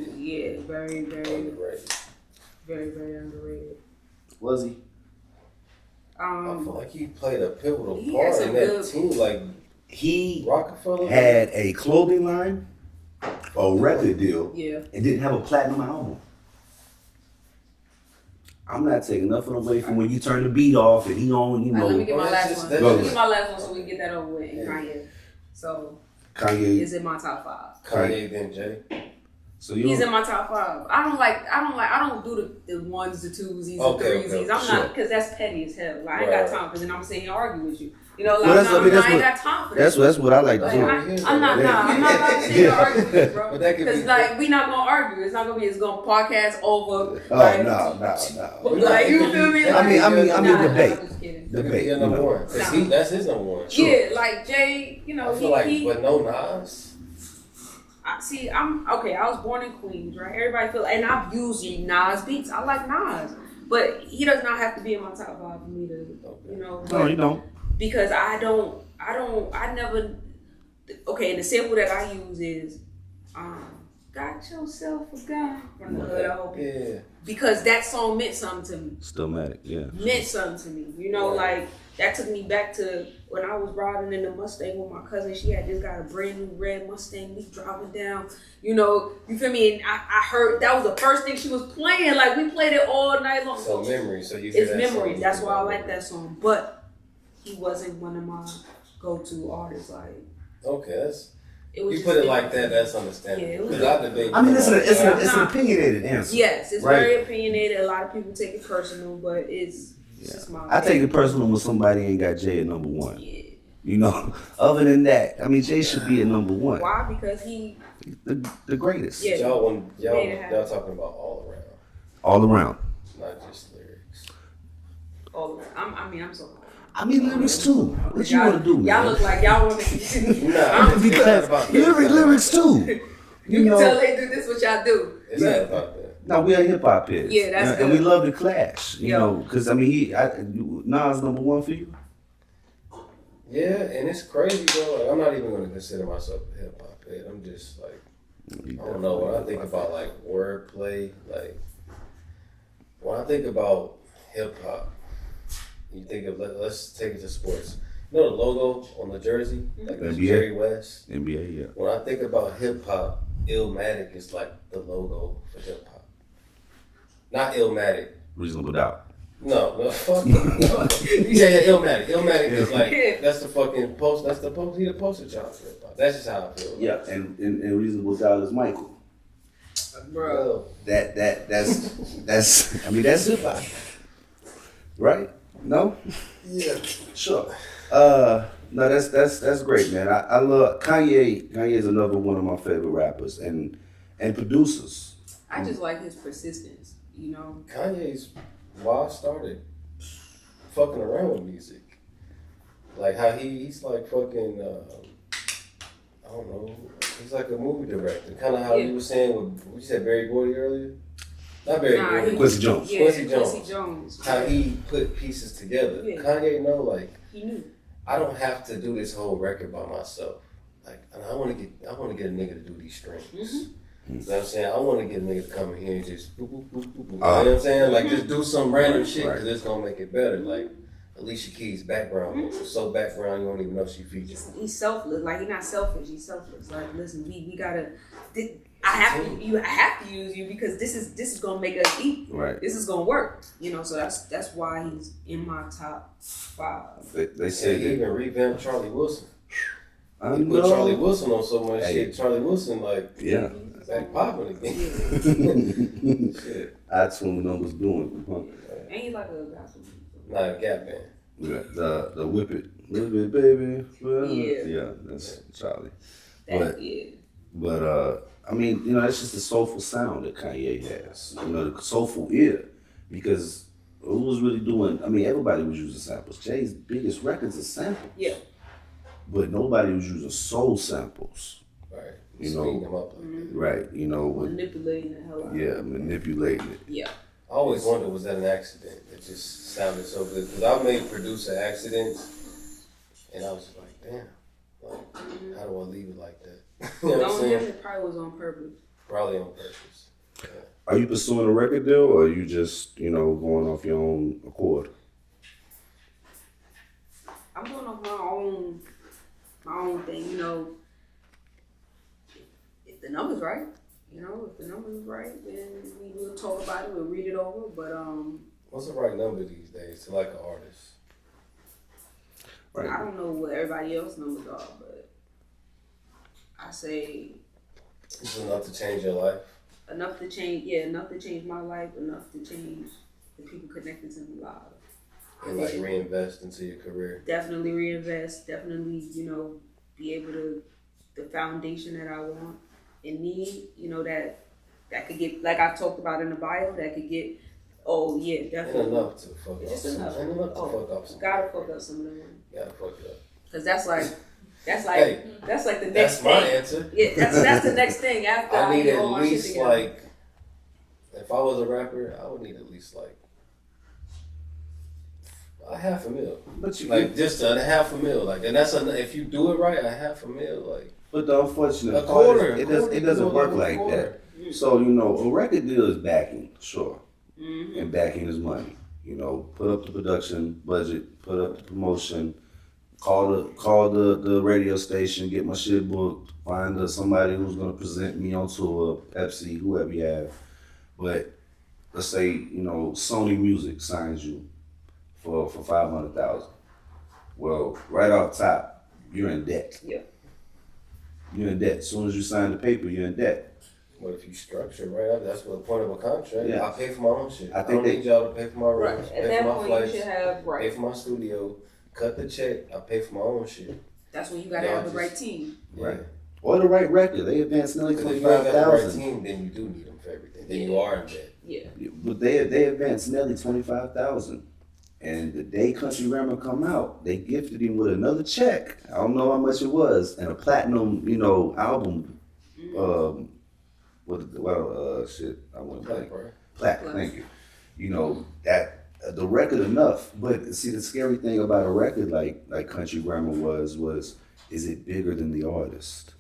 dude. Yeah, very, very, Underrated. very, very underrated. Was he? I feel like he played a pivotal He part has in a that good- team, like He Rockefeller. had a clothing line, a record deal, Yeah. and didn't have a platinum album. I'm not taking nothing away from when you turn the beat off and he on, All right, let me get my Well, last that's one. just- Let me get my last one so we can get that over with. Yeah. Kanye. So Kanye. is in my top 5. Kanye, then Jay. So you He's in my top 5. I don't do the 1s, the 2s, the Okay, 3s. okay, I'm sure. not, because that's petty as hell. Like, I ain't Right. got time because then I'm sitting here arguing with you. Well, that's- I mean, that's I ain't what- got time for that. that's what I like to Like, do. I'm not about to sit here arguing with you, bro. But that could Because be- like we not gonna argue. It's not gonna be. It's gonna podcast over. Oh like, no. Like you feel me? I mean, Nah, debate. I'm just kidding. That could Debate. be your number you know. 1. 'Cause that's his number 1. Yeah, like Jay. I feel like, but no Nas. I'm okay. I was born in Queens, right? Everybody feel, and I've used Nas beats. I like Nas, but he does not have to be in my top 5 for me to, No, but- you don't. because I never. Okay, and the sample that I use is, got yourself a gun from the hood. I hope you. Yeah. Because that song meant something to me. Stillmatic, yeah. Meant something to me. Like that took me back to when I was riding in the Mustang with my cousin. She had just got a brand new red Mustang. We driving down, you feel me? And I heard that was the first thing she was playing. Like we played it all night long. So memory. So you hear It's that memory. song, That's you why I know. like that song. But he wasn't one of my go-to artists. Like Okay, that's. it was. You just put it different. like that, that's understandable. Yeah, it was- Because I debate. I mean, it's an opinionated answer. Yes, it's Right. very opinionated. A lot of people take it personal, but it's just my. I take it personal when somebody ain't got Jay at number 1. Yeah. Other than that, I mean, Jay should be at number 1. Why? Because he. The greatest. Yeah. Y'all Made it happen. talking about all around, All around. not just lyrics. I'm sorry. I mean, lyrics too. What you want to do, man? Y'all look like y'all want to. Nah, it's not about that. lyrics too. You can tell they do this what y'all do. It's not about that. No, we are hip hop heads. Yeah, that's and we good. love the Clash. You Yeah. know, because I mean, Nas number 1 for you. Yeah, and it's crazy, bro. Like, I'm not even going to consider myself a hip hop head. I'm just like, I don't know. When I think about like wordplay, like when I think about hip hop, you think of let's take it to sports. You know the logo on the jersey, like it's NBA? Jerry West. NBA, yeah. When I think about hip hop, Illmatic is like the logo for hip hop. Not Illmatic. Reasonable doubt. No, fuck you. Yeah, Illmatic. Illmatic is like Yeah. that's the fucking post. That's the post. He the poster child for hip hop. That's just how I feel. Yeah, and Reasonable Doubt is Michael. Bro. That's I mean that's hip hop, right? No, Yeah. sure. No, that's great, man. I love Kanye. Kanye is another one of my favorite rappers and producers. I just like his persistence, you know. Kanye's why I started fucking around with music. Like how he's like fucking, I don't know, he's like a movie director. Kind of how you were saying with, what you said, Barry Gordy earlier? Not Barry Gordy. Quincy Jones. Yeah, Quincy Jones. How he put pieces together. Yeah. Kanye, like, he knew. I don't have to do this whole record by myself. Like, and I want to get a nigga to do these strings. Mm-hmm. You know what I'm saying? I want to get a nigga to come in here and just boop, boop, boop, boop, boop. You know what I'm saying? Like, just do some random shit because it's going to make it better. Like, Alicia Keys' background was so background you don't even know she featured. He's selfless. Like, he's not selfish. He's selfless. Like, listen, we got to... I have to use you because this is gonna make us eat. Right. This is gonna work. You know, so that's why he's in my top 5. They say he even revamped Charlie Wilson. He put Charlie Wilson on so much shit. Charlie Wilson back popping again. Shit. I tuned on was doing. And he's like a gospel. Not a Gap band. Yeah, the Whip It, baby. Yeah, that's Charlie. But I mean, you know, that's just the soulful sound that Kanye has. You know, the soulful ear. Because who was really doing, I mean, everybody was using samples. Jay's biggest records are samples. Yeah. But nobody was using soul samples. Right. You Speeding know, them up like that. Right, you know. Manipulating the hell out of it. Yeah, manipulating it. Yeah. I always wondered, was that an accident? It just sounded so good. Because I made producer accidents, and I was just like, damn, like, how do I leave it like that? You know what I'm saying? It probably was on purpose. Probably on purpose. Yeah. Are you pursuing a record deal, or are you just, you know, going off your own accord? I'm going off my own thing, you know. If the number's right, you know, if the number's right, then we will talk about it, we'll read it over, but what's the right number these days to like an artist? Right. I don't know what everybody else's numbers are, but I say it's enough to change your life. Enough to change my life, enough to change the people connected to me live. And like reinvest into your career. Definitely reinvest, definitely, you know, be able to, the foundation that I want and need, you know, that could get, like I've talked about in the bio, that could get, definitely. And enough to fuck up some. And enough to fuck up some. Gotta fuck up some of them. Gotta fuck it up. Cause that's like hey, that's like the next that's thing. My answer. Yeah, that's the next thing after I need get at all my shit least together. like, if I was a rapper, I would need at least like $500,000. But you like just $500,000, like, and that's if you do it right, $500,000, like. But the unfortunate a quarter, it doesn't work like that. So, you know, a record deal is backing, sure. Mm-hmm. And backing is money. You know, put up the production budget, put up the promotion, call the radio station, get my shit booked, find somebody who's gonna present me on tour, Pepsi, whoever you have. But let's say, you know, Sony Music signs you for $500,000. Well, right off top, you're in debt. Yeah. You're in debt. As soon as you sign the paper, you're in debt. What if you structure it right up? That's what the point of a contract. Yeah. I pay for my own shit. I don't think need y'all to pay for my rooms, At pay that for my point, flights, you should have pay for my studio, cut the check. I pay for my own shit. That's when you gotta have the right team. Yeah. Right. Or the right record. They advance nearly Because if you don't got the right 25,000. team, then you do need them for everything. Then you are in debt. Yeah. But they advanced nearly 25,000. And the day Country Grammar come out, they gifted him with another check. I don't know how much it was, and a platinum, you know, album. Shit, I went blank. Platinum, thank you. You know that the record enough, but see the scary thing about a record like Country Grammar was is it bigger than the artist?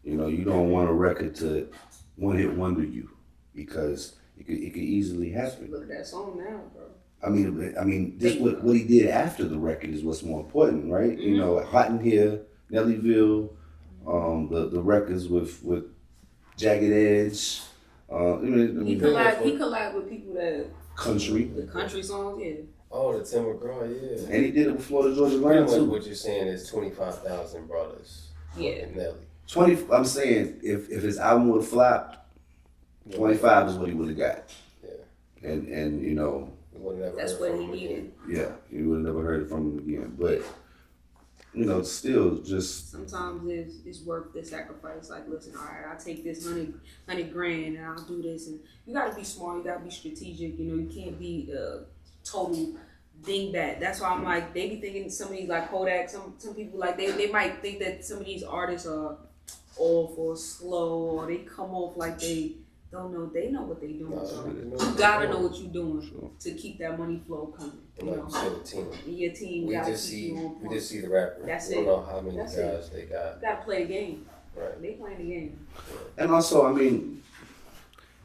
You know, you don't want a record to one hit wonder you because it could easily happen. Look at that song now, bro. I mean, just what he did after the record is what's more important, right? Mm-hmm. You know, Hot in Here, Nellyville, the records with Jagged Edge. He collabed with people that country. The country songs, yeah. Oh, the Tim McGraw, yeah. And he did it with Florida Georgia Pretty Line much too. what you're saying is 25,000 brought us. Yeah. Nelly. 20. I'm saying if his album would have flopped, 25 is what he would have got. Yeah. And you know, that's what he needed. Yeah, you would have never heard from him again. But you know, still just sometimes it's worth the sacrifice. Like, listen, all right, I'll take this 100 grand and I'll do this. And you gotta be smart, you gotta be strategic. You know, you can't be total dingbat. That's why I'm like, they be thinking some of these like Kodak, some people like they might think that some of these artists are off or slow, or they come off like they don't know. They know what they doing. So you gotta know what you're doing to keep that money flow coming. You know, the team. Your team. We gotta just keep see you on point. we just see the rapper. That's we it. don't know how many That's guys they got. You gotta play the game. Right. They playing the game. and also, I mean,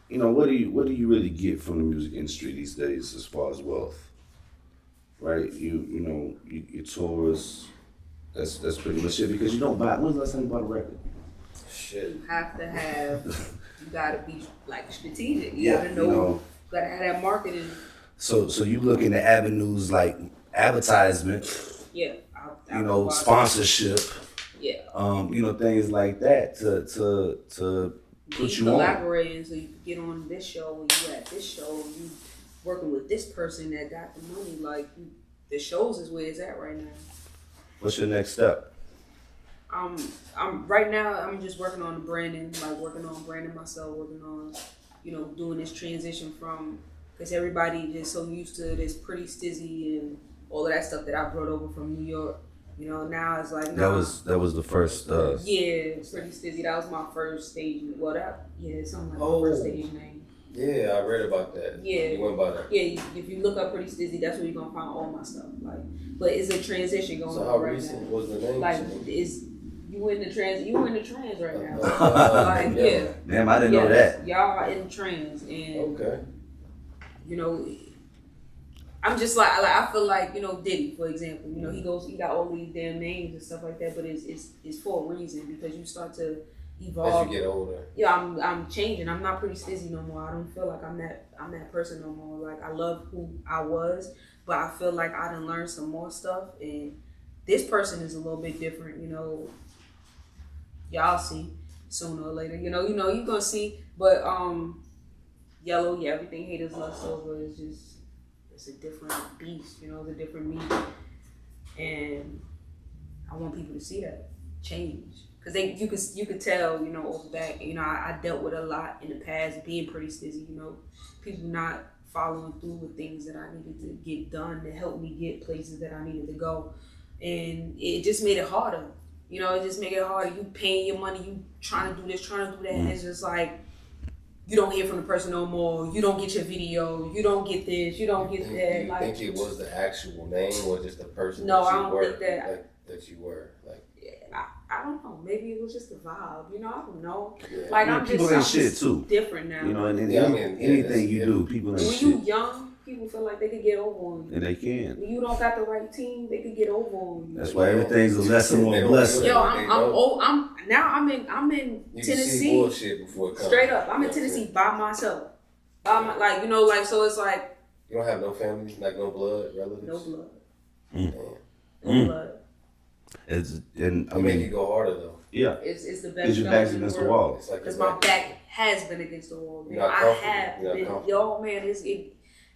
you know, what do you really get from the music industry these days as far as wealth? Right? Your tours, that's pretty much it, because you don't buy. When's the last time you bought a record? Shit. You have to have. You gotta be like strategic. You Yeah, gotta know. you know. You gotta have that marketing. So you look into avenues like advertisement, Yeah. sponsorship, Yeah. Things like that to put you on. Collaborating so you can get on this show and you at this show and you working with this person that got the money. Like the shows is where it's at right now. What's your next step? I'm right now. I'm just working on the branding, like working on branding myself, working on, doing this transition from, because everybody just so used to this pretty STIZZY and all of that stuff that I brought over from New York. Now it's like That was the first. yeah, pretty STIZZY. That was my first stage. Well, something like my first stage name. Yeah, I read about that. Yeah. You went by that. Yeah, if you look up Pretty STIZZY, that's where you're gonna find all my stuff. Like, but it's a transition going So on how right recent now. was the name? Like, you in the trans right now. Like, yeah. Damn, I didn't know that. Y'all are in trans, and Okay. I'm just like I feel like Diddy, for example. He got all these damn names and stuff like that, but it's for a reason, because you start to evolve. As you get older. Yeah, I'm changing. I'm not Pretty STIZZY no more. I don't feel like I'm that person no more. Like, I love who I was, but I feel like I done learned some more stuff, and this person is a little bit different. Y'all see sooner or later. You gonna see. But YEHLO, yeah, everything haters lust over is just, it's a different beast. It's a different meat, and I want people to see that change. Cause you could tell, over back, I dealt with a lot in the past being Pretty STIZZY, people not following through with things that I needed to get done to help me get places that I needed to go. And it just made it harder. It just made it harder. You paying your money, you trying to do this, trying to do that. And it's just like, you don't hear from the person no more. You don't get your video. You don't get this. You don't get that. You think it was the actual name or just the person No, that you I don't were? think that. That you were. Like, I don't know. Maybe it was just the vibe. I don't know. yeah. Like, I'm people just shit too. different now. And anything you do, people ain't When shit. you young, people feel like they could get over on you. And they can. When you don't got the right team, they could get over on you. That's why everything's a lesson on a blessing. Yo, I'm in You Tennessee. see bullshit before it comes. Straight up, I'm in Tennessee by myself. So it's like, You don't have no family, like no blood relatives. no blood, Damn. no blood. I make you go harder though. Yeah. It's the best. Because your back's against the wall. It's like Because your my back has been against the wall. You're not I comfortable. have You're not been. comfortable. Man,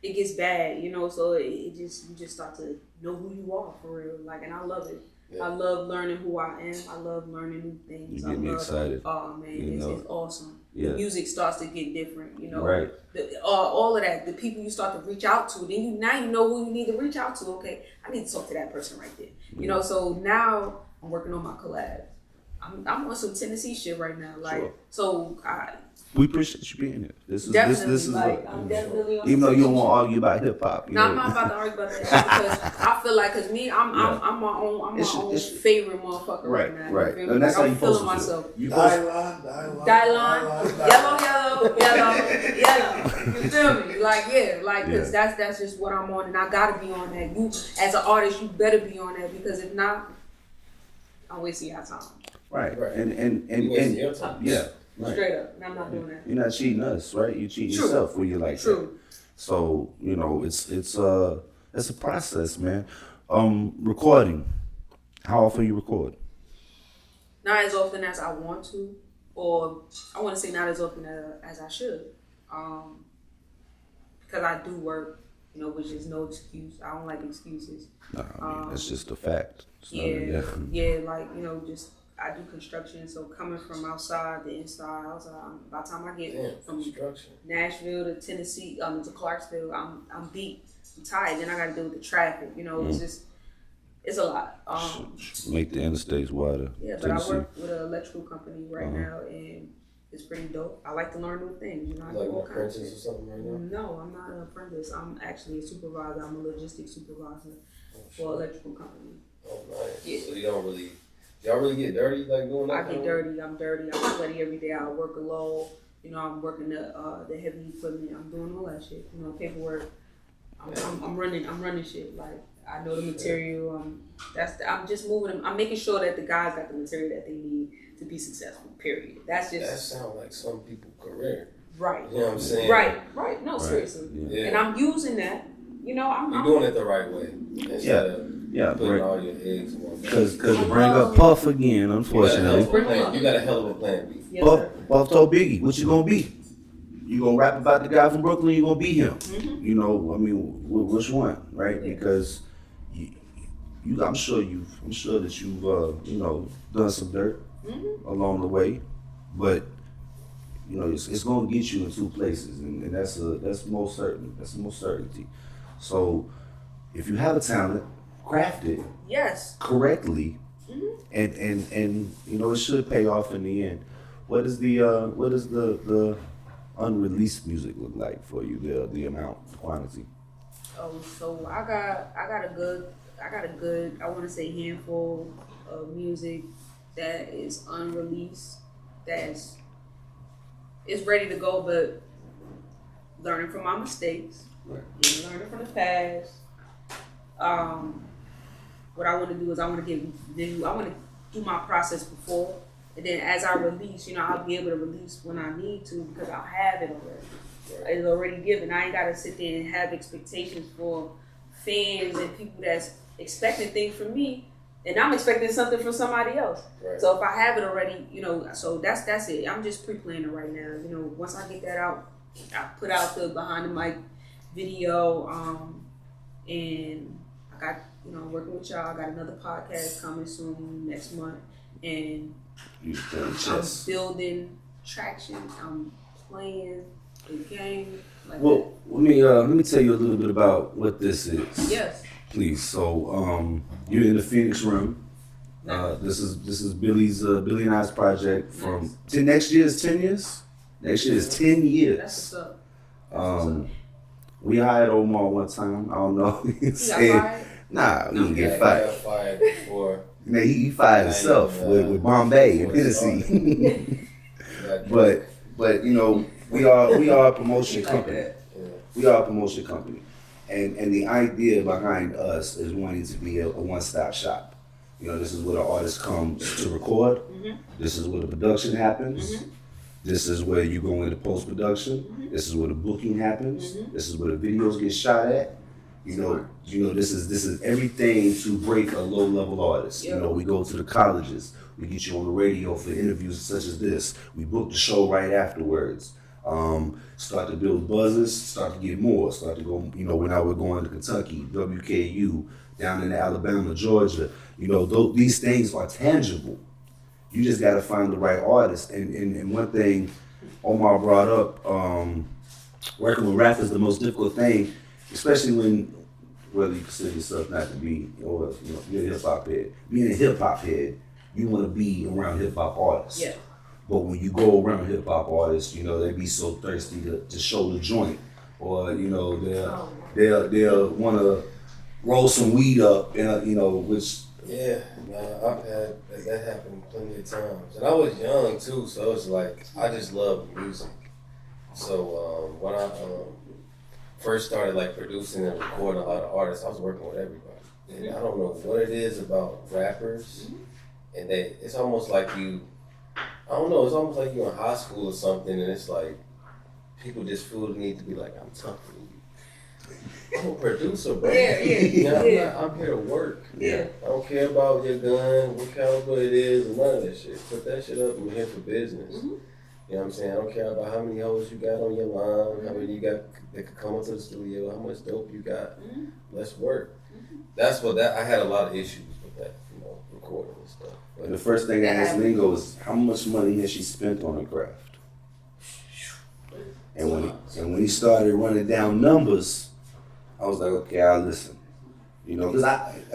it gets bad, So you just start to know who you are for real. Like, and I love it. Yeah. I love learning who I am. I love learning new things. You get me excited. Oh man, it's awesome. Yeah. The music starts to get different, Right. All of that. The people you start to reach out to, then now you know who you need to reach out to. Okay, I need to talk to that person right there. So now I'm working on my collabs. I'm on some Tennessee shit right now. Like, Sure. so We appreciate you being here. This is I'm definitely on even though some you don't Tennessee want to argue about hip hop. No, I'm not about to argue about that shit, because I feel like, I'm my own It's- favorite motherfucker right now. Right. You feel me? And that's Like, how you I'm feeling supposed to myself. feel. You Dylan, yellow. You feel me? Cause that's just what I'm on, and I gotta be on that. You, as an artist, you better be on that, because if not, I'm wasting your time. Right. Right. And You wasting your time. yeah. Right. Straight up, and I'm not doing that. You're not cheating us, right? You cheat True. yourself when you're like True. that. So, it's a process, man. Recording. How often you record? Not as often as I want to, or I want to say not as often as I should, because I do work, which is no excuse. I don't like excuses. No, I mean, that's just a fact. Just I do construction, so coming from outside to inside, by the time I get from Nashville to Tennessee, to Clarksville, I'm beat, I'm tired. Then I got to deal with the traffic. It's a lot. Make the interstates wider. Yeah, but Tennessee. I work with an electrical company right now, and it's pretty dope. I like to learn new things. Like an apprentice or something right now? No, I'm not an apprentice. I'm actually a supervisor. I'm a logistics supervisor for an electrical company. Oh, nice. Yeah. So y'all really get dirty like doing that? I get dirty. I'm dirty. I'm sweaty every day. I work alone. I'm working the heavy equipment. I'm doing all that shit. Paperwork. I'm running shit. Like, I know the material. I'm just moving them. I'm making sure that the guys got the material that they need to be successful. Period. That sounds like some people's career. Right. You know what I'm saying? Right. No, seriously. Yeah. And I'm using that. You're doing it the right way. Putting all your eggs in one basket. Because to bring up Puff again, unfortunately. You got a hell of a plan B. Yes, Puff told Biggie, what you gonna be? You gonna rap about the guy from Brooklyn, you gonna be him. Mm-hmm. Which one, right? Yeah. Because I'm sure that you've done some dirt along the way, but it's gonna get you in two places, and that's most certain. That's the most certainty. So if you have a talent, craft it correctly, and it should pay off in the end. What does the unreleased music look like for you? The amount, quantity. Oh, so I got a good I want to say handful of music that is unreleased, it's ready to go, but learning from my mistakes, and learning from the past. What I want to do is I want to do my process before, and then as I release, I'll be able to release when I need to because I'll have it already. It's already given. I ain't got to sit there and have expectations for fans and people that's expecting things from me, and I'm expecting something from somebody else. Right. So if I have it already, so that's it. I'm just pre-planning right now. Once I get that out, I put out the behind the mic video, and I got, working with y'all. I got another podcast coming soon next month, and I'm building traction. I'm playing the game. Let me tell you a little bit about what this is. Yes. Please. So, you're in the Phoenix room. This is Billy and I's project from next year is 10 years. Next year is 10 years. That's what's up. We hired Omar one time. I don't know. He got fired? Nah, we didn't get fired. He got fired before. He fired himself with Bombay and Tennessee. but we are a promotion company. We are a promotion company, and the idea behind us is wanting to be a one-stop shop. This is where the artist comes to record. Mm-hmm. This is where the production happens. Mm-hmm. This is where you go into post-production. Mm-hmm. This is where the booking happens. Mm-hmm. This is where the videos get shot at. This is everything to break a low-level artist. Yep. We go to the colleges. We get you on the radio for interviews such as this. We book the show right afterwards. Start to build buzzes. Start to get more. Start to go. Now we're going to Kentucky, WKU, down into Alabama, Georgia. These things are tangible. You just got to find the right artist. And one thing Omar brought up, working with rap is the most difficult thing, especially whether you consider yourself not to be, or you're a hip hop head. Being a hip hop head, you want to be around hip hop artists. Yeah. But when you go around hip hop artists, they be so thirsty to show the joint, or they'll want to roll some weed up, which. Yeah, I've had that happen plenty of times, and I was young too, so it's like I just love music. So when I first started producing and recording a lot of artists, I was working with everybody, and I don't know what it is about rappers, and it's almost like you. I don't know. It's almost like you're in high school or something, and it's like people just feel the need to be like, I'm tougher than you. I'm a producer, bro. Yeah, I'm here to work. Yeah. I don't care about your gun, what caliber it is, or none of that shit. Put that shit up. I'm here for business. Mm-hmm. You know what I'm saying? I don't care about how many hoes you got on your line, how many you got that could come up to the studio, how much dope you got. Mm-hmm. Let's work. That's what I had a lot of issues with that, recording and stuff. And the first thing I asked Lingo is, how much money has she spent on her craft? And when he started running down numbers, I was like, okay, I'll listen. Because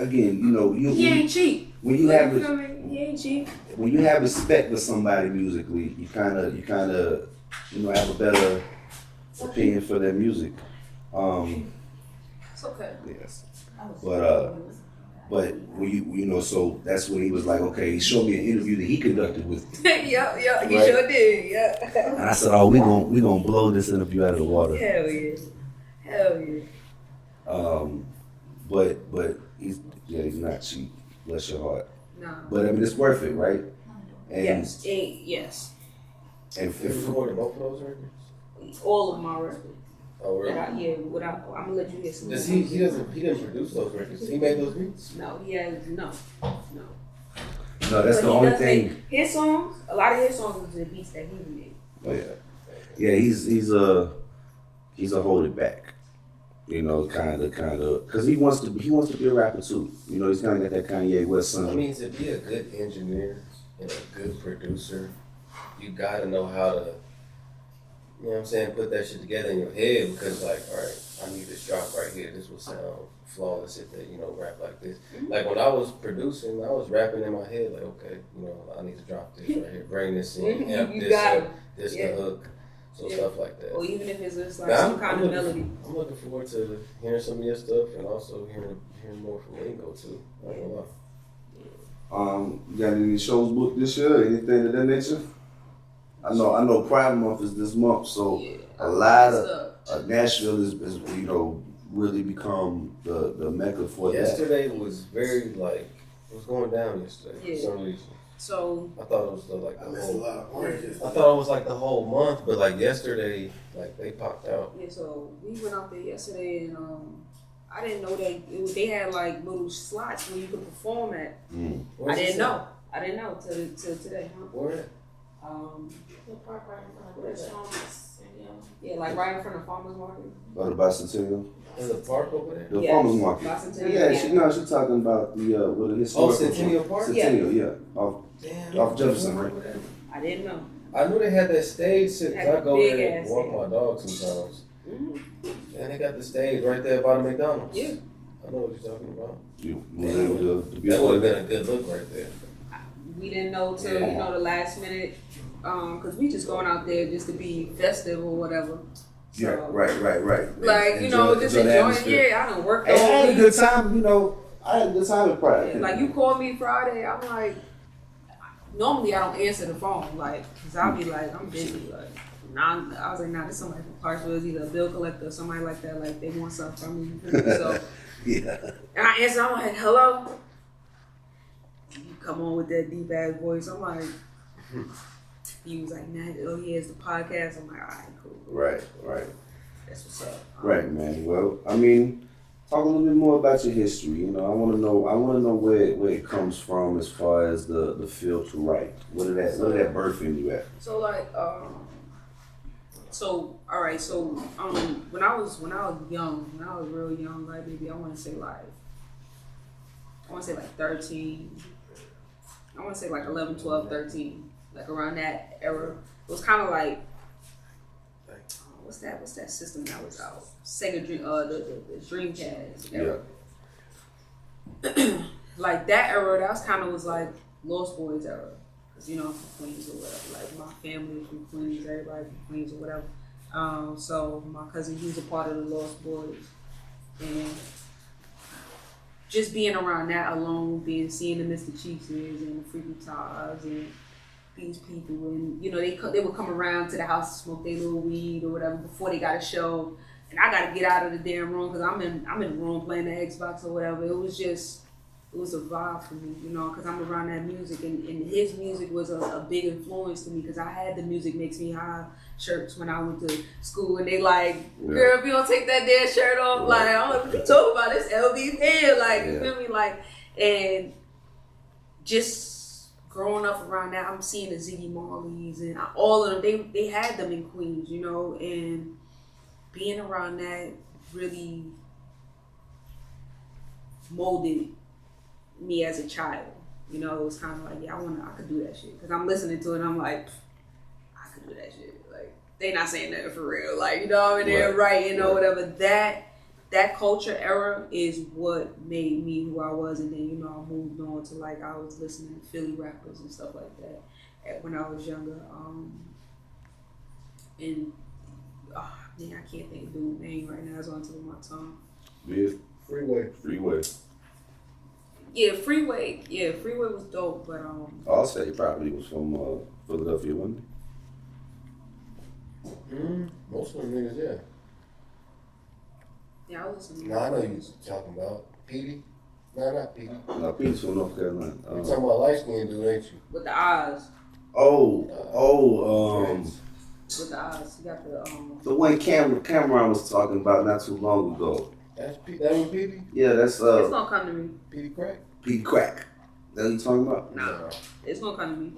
He ain't cheap. When you have He ain't cheap. when you have respect for somebody musically, you kind of have a better opinion for their music. It's okay. Yes, but when so that's when he was like, okay, he showed me an interview that he conducted with me. Yeah, he Right. sure did. Yeah. And I said, oh, we gonna blow this interview out of the water. Hell yeah. But he's not cheap. Bless your heart. Nah. But I mean, it's worth it, right? And Yes. Yes. And You recorded both of those records? All of my records. Oh, really? I'm gonna let you hear some. He didn't produce those records. He made those beats? No, he has no. no, that's But the he only does thing. make his songs, a lot of his songs is the beats that he made. Oh yeah, he's a hold it back. Kind of, because he wants to be a rapper too. He's kind of got that Kanye West son. I mean, to be a good engineer and a good producer, you gotta know how to, put that shit together in your head, because like, all right, I need this drop right here. This will sound flawless if they, rap like this. Mm-hmm. Like when I was producing, I was rapping in my head like, okay, I need to drop this right here, bring this in, amp You this got up, it. this Yeah. the hook, so stuff like that. Or even if it's just like Now, some kind of melody. I'm looking forward to hearing some of your stuff and also hearing more from Lingo too. Not gonna lie. You got any shows booked this year? Anything of that nature? I know Pride Month is this month, so a lot of Nashville is really become the mecca for Yesterday was very it was going down yesterday for some reason. So I thought it was the whole. oranges. I thought it was the whole month, but yesterday, they popped out. yeah, so we went out there yesterday and I didn't know they had little slots where you could perform at. Where's I this didn't at? know. I didn't know till today. Huh? Where? At? The park right in front of the restaurants. Yeah, right in front of Farmers Market. By the Bicentennial, There's a park over there. the Yes. Farmers Market. Bicentennial, She's talking about the with the historical. Centennial Park? Centennial, yeah. Damn. Off Jefferson, right? I didn't know. I knew they had that stage set. Had I go big there and ass walk stage. my dog sometimes. Mm-hmm. And they got the stage right there by the McDonald's. Yeah. I know what you're talking about. You was able to be a That part would of have that. been a good look right there. We didn't know till the last minute, cause we just going out there just to be festive or whatever. So, Yeah, right. Just the enjoying. atmosphere. Yeah, I done worked Hey, I all had a week. good time, I had a good time at Pride. Like you called me Friday, I'm like, normally I don't answer the phone, cause I'll be like, I'm busy, I was like, nah, this somebody from Clarksville, either a bill collector or somebody like that, they want something from me. So, Yeah. and I answer, I'm like, hello. You come on with that deep ass voice, I'm like, he was like, nah, oh yeah, it's the podcast. I'm like, all right, cool. Right. That's what's up. Right, man. Well, I mean, talk a little bit more about your history. I want to know where it comes from as far as the feel to write. What did that birth in you at? So all right. So when I was real young, maybe I want to say 13. I want to say 11, 12, 13, around that era. It was kind of what's that system that was out? Sega Dream, the Dreamcast era. Yeah. That era, that was kind of was Lost Boys era. Cause I'm from Queens or whatever. My family is from Queens, everybody from Queens or whatever. So my cousin, he was a part of the Lost Boys, and just being around that alone, seeing the Mr. Cheeks and the Freaky Tars and these people, and they would come around to the house to smoke their little weed or whatever before they got a show, and I got to get out of the damn room because I'm in the room playing the Xbox or whatever. It was just it was a vibe for me, you know, because I'm around that music, and his music was a big influence to me, because I had the music makes me high shirts when I went to school, and they like, girl, if you don't take that damn shirt off, like, I'm like, what you talking about? This LB fan, like, you feel me, like, and just growing up around that, I'm seeing the Ziggy Marleys and all of them. They had them in Queens, you know, and being around that really molded me as a child. You know, it was kind of like, yeah, I could do that shit. Because I'm listening to it and I'm like, I could do that shit. Like, they not saying that for real. Like, you know, and they're writing or whatever. That culture era is what made me who I was. And then, you know, I moved on to, like, I was listening to Philly rappers and stuff like that when I was younger. And, man, I can't think of dude's name right now. It's on the tip of my tongue. Yeah. Freeway. Yeah, Freeway was dope, but I'll say probably was from Philadelphia, wasn't Most of them niggas, yeah. yeah, I was listening. No, I know you talking about Petey. No, not Petey. he? No, Pete's from North Carolina. You talking about light skinned dude, ain't you? With the eyes. With the eyes. You got the one Cameron was talking about not too long ago. That's Petey. That ain't Petey? Yeah, that's it's gonna come to me. Petey Crack? Pete Crack. That what you talking about? Nah, it's gonna come to me.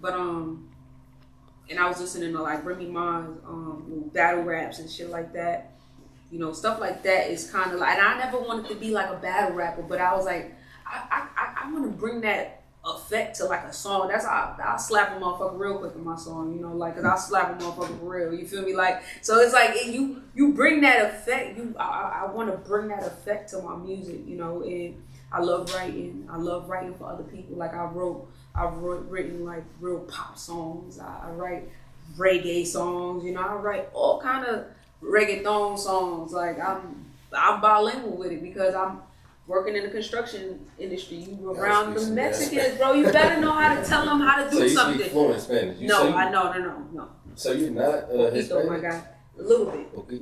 But and I was listening to like Remy Ma's battle raps and shit like that. You know, stuff like that is kind of like, and I never wanted to be like a battle rapper, but I was like, I want to bring that effect to like a song. That's how I'll slap a motherfucker real quick in my song, you know, like, cause I'll slap a motherfucker for real, you feel me? Like, so it's like, you bring that effect, I want to bring that effect to my music, you know, and I love writing for other people. Like I've written like real pop songs, I write reggae songs, you know, I write all kind of reggaeton songs. Like I'm bilingual with it because I'm working in the construction industry. You around the Mexicans, bro. You better know how to tell them how to do something. So you speak fluent Spanish? No. So you're not Hispanic? My guy, a little bit. Okay,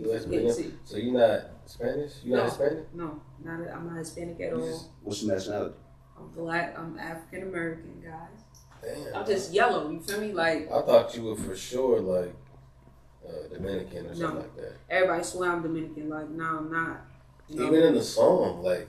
so you're not Spanish? You're not Hispanic? No, I'm not Hispanic at all. What's your nationality? I'm black. I'm African American, guys. Damn. I'm just yellow. You feel me? Like I thought you were for sure like Dominican or something like that. Everybody swear I'm Dominican. Like no, I'm not. No. Even in the song, like.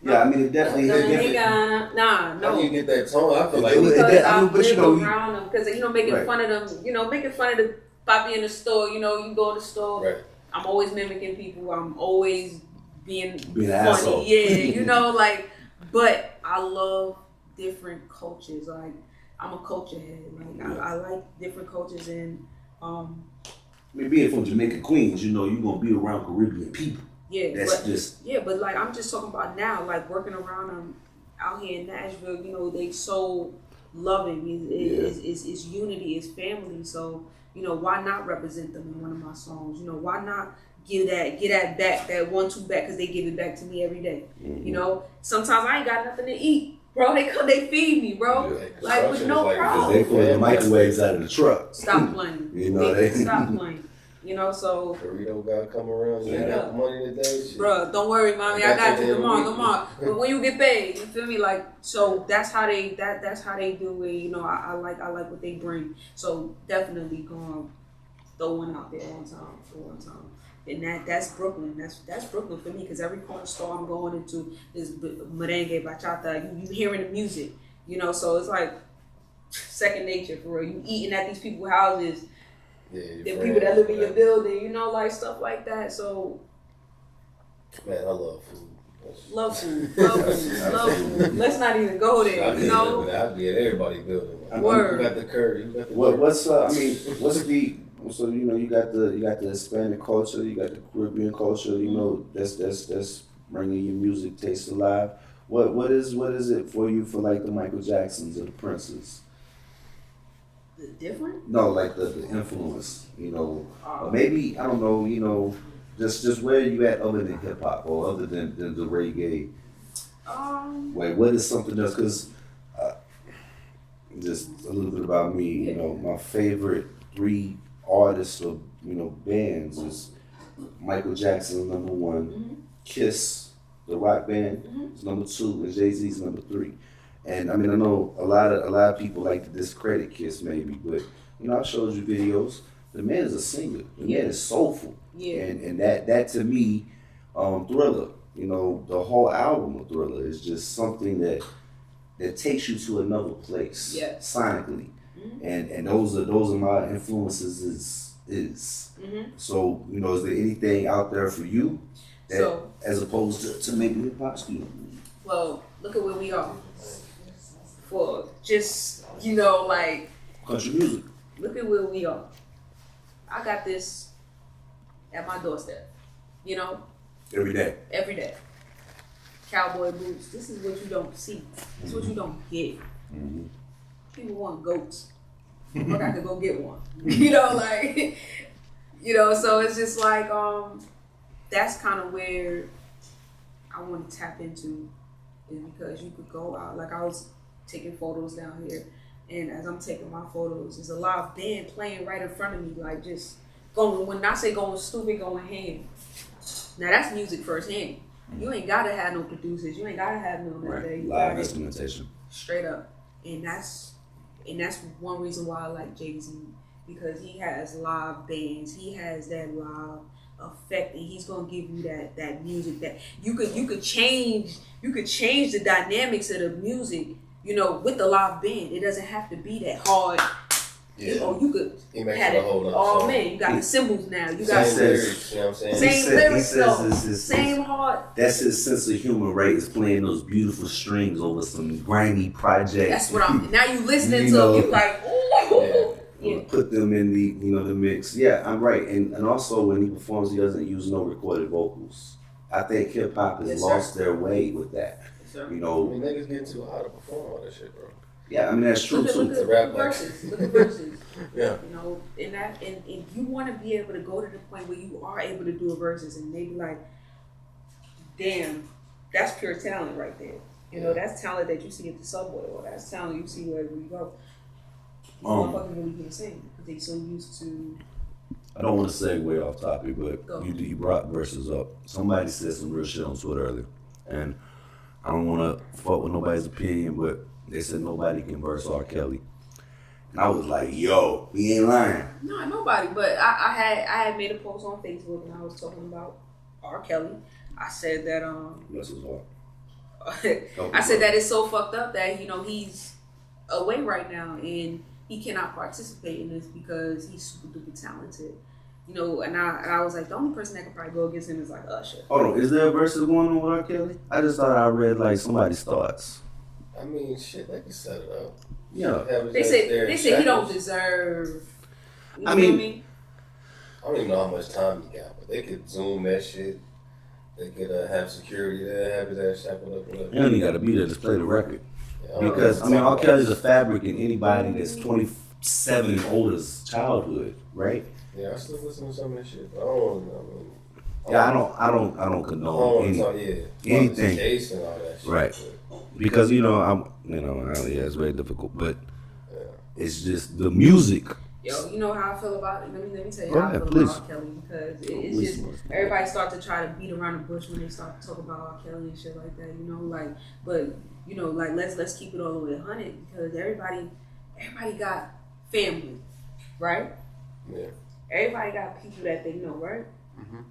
Yeah, I mean, it definitely hit different. Nah, no. How do you get that tone? I feel like because I live around them. Because you know, making fun of them. You know, making fun of the Poppy in the store. You know, you go to the store. Right. I'm always mimicking people. I'm always being an funny. asshole. Yeah, you know, like. But I love different cultures. Like I'm a culture head. Like I like different cultures and. I mean, being from Jamaica, Queens, you know, you're gonna be around Caribbean people. Yeah, but like I'm just talking about now, like working around them out here in Nashville. You know, they so loving. It's unity, it's family. So you know, why not represent them in one of my songs? You know, why not give that back, that 1-2 back, because they give it back to me every day. Mm-hmm. You know, sometimes I ain't got nothing to eat, bro. They feed me, bro. Yeah, like with no problem. They pull the microwaves out of the truck. Stop playing. You know, stop playing. You know, so Burrito gotta come around. You ain't got the money today, shit. Bro, don't worry, mommy. I got you. Come on. But when you get paid, you feel me? Like, so that's how they do it. You know, I like what they bring. So definitely gonna throw one out there for one time. And that's Brooklyn. That's Brooklyn for me, because every corner store I'm going into is merengue, bachata. You hearing the music, you know. So it's like second nature for real. You eating at these people's houses. Yeah, the people that live in your building, you know, like stuff like that. So, man, I love food. Love food. Let's not even go there. You know, I'll be at everybody's building. Word. You got the curry. You got the what's the so you know you got the Hispanic culture, you got the Caribbean culture. You know that's bringing your music taste alive. What is it for you for like the Michael Jacksons or the Princes? Different? No, like the influence, you know, or maybe I don't know, you know, just where you at other than hip hop or other than the reggae. Wait, what is something else? Because just a little bit about me, you know, my favorite 3 artists or bands is Michael Jackson #1, Kiss the rock band, is number 2, and Jay-Z's number 3. And I mean, I know a lot of people like to discredit Kiss maybe, but you know, I showed you videos. The man is a singer. The man is soulful. Yeah. And that to me, Thriller, you know, the whole album of Thriller is just something that takes you to another place, sonically. And those are my influences so, you know, is there anything out there for you that as opposed to maybe hip hop studio? Well, look at where we are. For just, you know, like Country music. Look at where we are. I got this at my doorstep, you know? Every day. Every day. Cowboy boots. This is what you don't see. This is what you don't get. People want goats. I got to go get one. You know, like, you know, so it's just like, that's kind of where I want to tap into, is because you could go out, like I was taking photos down here, and as I'm taking my photos, there's a live band playing right in front of me, like just going, when I say going stupid, going ham. Now that's music firsthand. You ain't gotta have no producers, you ain't gotta have no nothing. Live instrumentation. Straight up. And that's one reason why I like Jay-Z, because he has live bands, he has that live effect, and he's gonna give you that music that you could change the dynamics of the music, you know, with the live band. It doesn't have to be that hard. Yeah. You know, you could have it. Oh man, you got the cymbals now. You got lyrics, you know what I'm saying? Same lyrics though. His, same hard. That's his sense of humor, right? Is playing those beautiful strings over some grimy project. That's what I'm. Now you listening to them, you like, ooh. Yeah. Put them in the the mix. Yeah, I'm right. And also when he performs, he doesn't use no recorded vocals. I think hip hop has lost their way with that. Yes, you know, I mean, niggas getting too high to perform all that shit, bro. Yeah, I mean that's true too. Look at verses. Look at verses. Yeah. You know, and you want to be able to go to the point where you are able to do a verses, and they be like, damn, that's pure talent right there. You know, that's talent that you see at the subway, or that's talent you see wherever you go. Motherfuckers really can't sing because they so used to. I don't want to segue off topic, but you brought verses up. Somebody said some real shit on Twitter earlier, and I don't want to fuck with nobody's opinion, but they said nobody can verse R. Kelly. And I was like, yo, we ain't lying. No, nobody. But I had made a post on Facebook and I was talking about R. Kelly. I said that This is what. I said that it's so fucked up that, you know, he's away right now and he cannot participate in this because he's super duper talented. You know, and I was like, the only person that could probably go against him is like Usher. Hold on, is there a verse going on with R. Kelly? I just thought I read like somebody's thoughts. I mean, shit, they can set it up. Yeah. They say he don't deserve. You know I mean, what I mean? I don't even know how much time he got, but they could zoom that shit. They could have security there, have his ass shackled up. You don't even got to be there to play the record. Yeah, because, I mean, R. Kelly's a fabric in anybody that's 27 and older's childhood, right? Yeah, I still listen to some of that shit, but I don't know. I don't condone anything. Case and all that shit, right. Because, you know, it's very difficult, but it's just the music. Yo, you know how I feel about it? Let me tell you how I feel about R. Kelly, because it's just everybody start to try to beat around the bush when they start to talk about R. Kelly and shit like that, you know, like, but you know, like let's keep it all the way 100, because everybody got family, right? Yeah. Everybody got people that they know, right? Mm-hmm.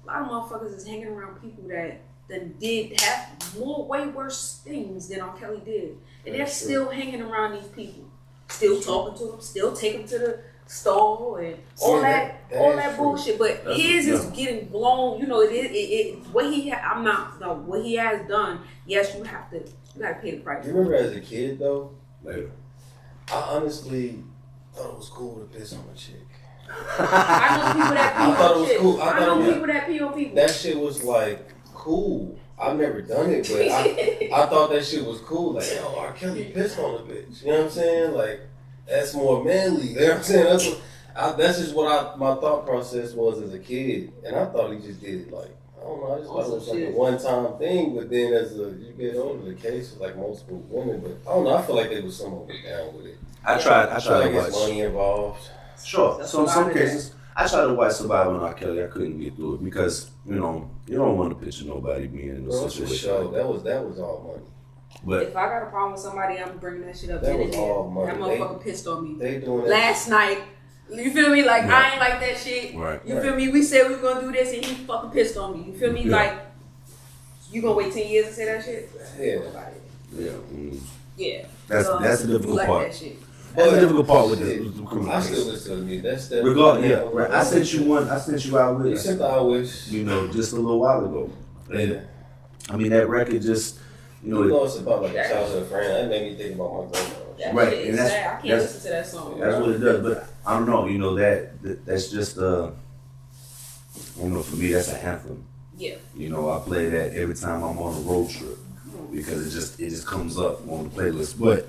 A lot of motherfuckers is hanging around people that did have way worse things than R. Kelly did, and they're still hanging around these people. Still talking to them, still take them to the store and all that bullshit. But his is getting blown. You know, what he has done. Yes, you gotta pay the price. You remember as a kid though? Later. I honestly thought it was cool to piss on a chick. I know people that pee on I thought it was cool. I know people that pee on people. That shit was like cool. I've never done it, but I thought that shit was cool. Like, yo, R. Kelly pissed on a bitch. You know what I'm saying? Like, that's more manly. You know what I'm saying? That's just what my thought process was as a kid. And I thought he just did it like, I don't know, I just thought it was like a one-time thing. But then as you get older, the case is like multiple women. But I don't know, I feel like they was somewhat down with it. I tried like to it's watch. money involved. Sure. So in some cases, I tried to watch Survivor on R. Kelly. I couldn't get through it because you know you don't want to picture nobody being in a Bro, it's a situation. show. Like That was all money. But If I got a problem with somebody, I'm bringing that shit up. That in was there. all money. That motherfucker pissed on me. They doing that. Last night, you feel me? Like, Right. I ain't like that shit. Right. You feel me? We said we was gonna do this and he fucking pissed on me. You feel me? Yeah. Like, you gonna wait 10 years to say that shit? Yeah. yeah, Yeah. that's So, the you difficult like part. that shit. That's the difficult part with Shit. the criminal I case. still listen to the music. That's that. Regardless, yeah, right. I sent you one. I sent you out You with, sent the I Wish. you know, just a little while ago. And, Yeah. I mean, that record just, you You know, know, it's about like a childhood friend. That made me think about my grandma. That Right, shit and is that's- sad. I can't that's- listen to that song. that's what it does. But I don't know, you know, that's just I don't know. For me, that's an anthem. Yeah. You know, I play that every time I'm on a road trip because it just comes up on the playlist. But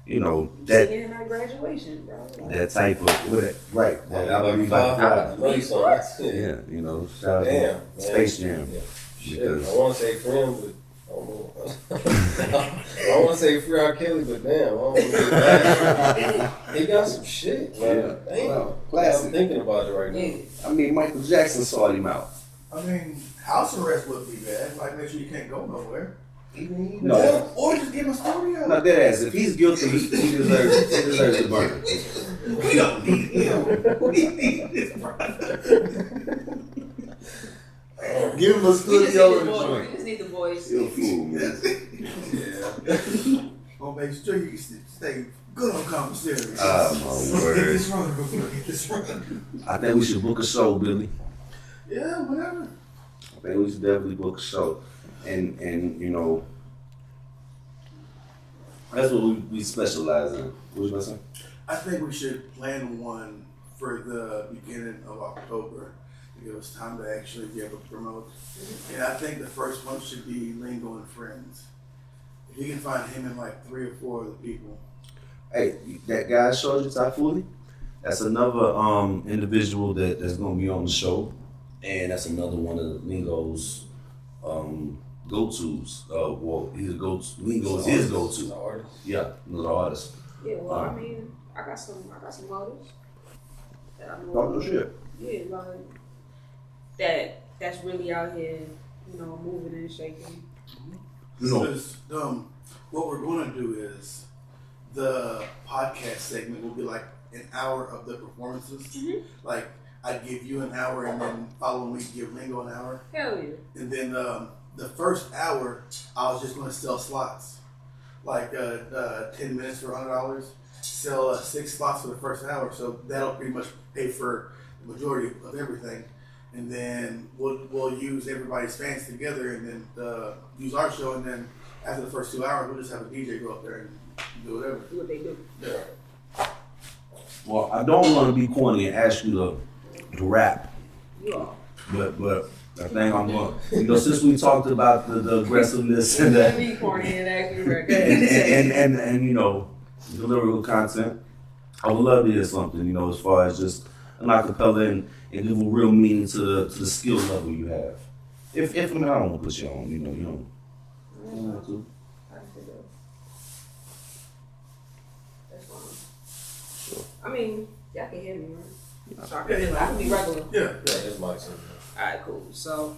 you know that Singing at graduation, bro. that type of right. Yeah, That would be like I know you saw that. yeah, you know, shout out Damn. to Space Jam. Yeah. Shit. Because- I want to say friend, but I don't know. I want to say free R. Kelly, but damn, I don't want to get bad. He got some shit, man. Yeah. Damn. Well, classic. I'm thinking about it right now. Yeah. I mean, Michael Jackson sought him out. I mean, house arrest would be bad. Like, make sure you can't go nowhere. No. Or just give him a story out. Not that ass. If he's guilty, he deserves to burn. We don't need him. We need this brother. Give him a We just need studio the in the voice. joint. We just need the voice. You're a fool, man. Yeah. Gonna make sure you stay good on commissary. Oh, my word. Get this run real quick. Get this run. I think we should book a show, Billy. Yeah, whatever. I think we should definitely book a show. And you know, that's what we specialize in. What was you about to say? I think we should plan one for the beginning of October to give us time to actually be able to promote. And I think the first one should be Lingo and Friends. If you can find him and like 3 or 4 of the people. Hey, that guy I showed you, Typhuli, that's another individual that's gonna be on the show. And that's another one of Lingo's go-tos. Well, his go-to. Lingo is his He's go-to. an artist. Yeah, another artist. Yeah, well, I mean, I got some artists that I know. Talk no shit. Yeah, like that's really out here, you know, moving and shaking. You know, Because, what we're going to do is the podcast segment will be like an hour of the performances. Mhm. Like, I give you an hour, and then following week give Lingo an hour. Hell yeah. And then the first hour, I was just going to sell slots. Like 10 minutes for $100. Sell 6 slots for the first hour. So that'll pretty much pay for the majority of everything. And then we'll use everybody's fans together and then use our show. And then after the first 2 hours, we'll just have a DJ go up there and do whatever. Do what they do. Yeah. well, I don't want to be corny and ask you to rap, You are. but I think I'm going. You know, since we talked about the aggressiveness and Let the me corny and actually record. and you know, the lyrical content, I would love to hear something. You know, as far as just an acapella and give a real meaning to the skill level you have. If I mean, I don't want to put you on. You know, you don't. You don't have to. That's fine. I mean, y'all can hear me, right? So I Yeah, can, I can be regular. Yeah. Yeah, that's my team. Alright, cool. So,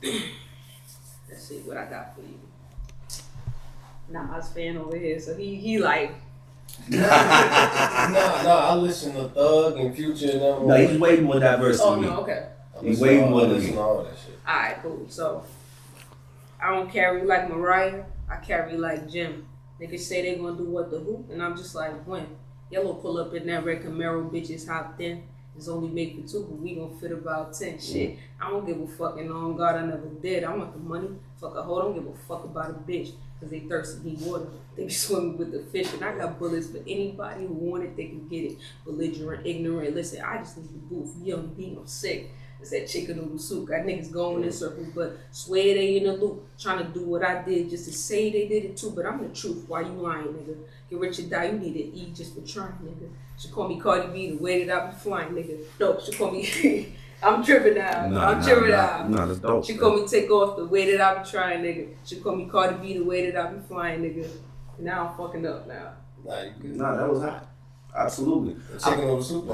let's see what I got for you. Nas fan over here, so he like, No, I listen to Thug and Future and them. No, he's way more diverse oh than me. no, okay. He's way more I than listen me. to all that shit. Alright, cool. So, I don't carry like Mariah, I carry like Jim. Niggas say they gonna do what the who, and I'm just like, when? YEHLO pull up in that red Camaro, bitches hopped in. It's only made for 2, but we gon' fit about 10. Shit, I don't give a fucking on God, I never did. I want the money. Fuck a hoe, don't give a fuck about a bitch. Cause they thirsty, need water. They be swimming with the fish. And I got bullets for anybody who want it, they can get it. Belligerent, ignorant. Listen, I just need the booth. Young B, I'm sick. It's that chicken noodle soup. Got niggas going in circles, but swear they in the loop. Trying to do what I did just to say they did it too. But I'm the truth. Why you lying, nigga? Get rich or die, you need to eat just for trying, nigga. She call me Cardi B, the way that I be flying, nigga. No, she call me, I'm tripping now. I'm tripping now. No, that's dope. She call me take off the way that I be trying, nigga. She call me Cardi B, the way that I be flying, nigga. Now I'm fucking up now. Nah, you good. No, that was hot. Absolutely. The chicken over soup,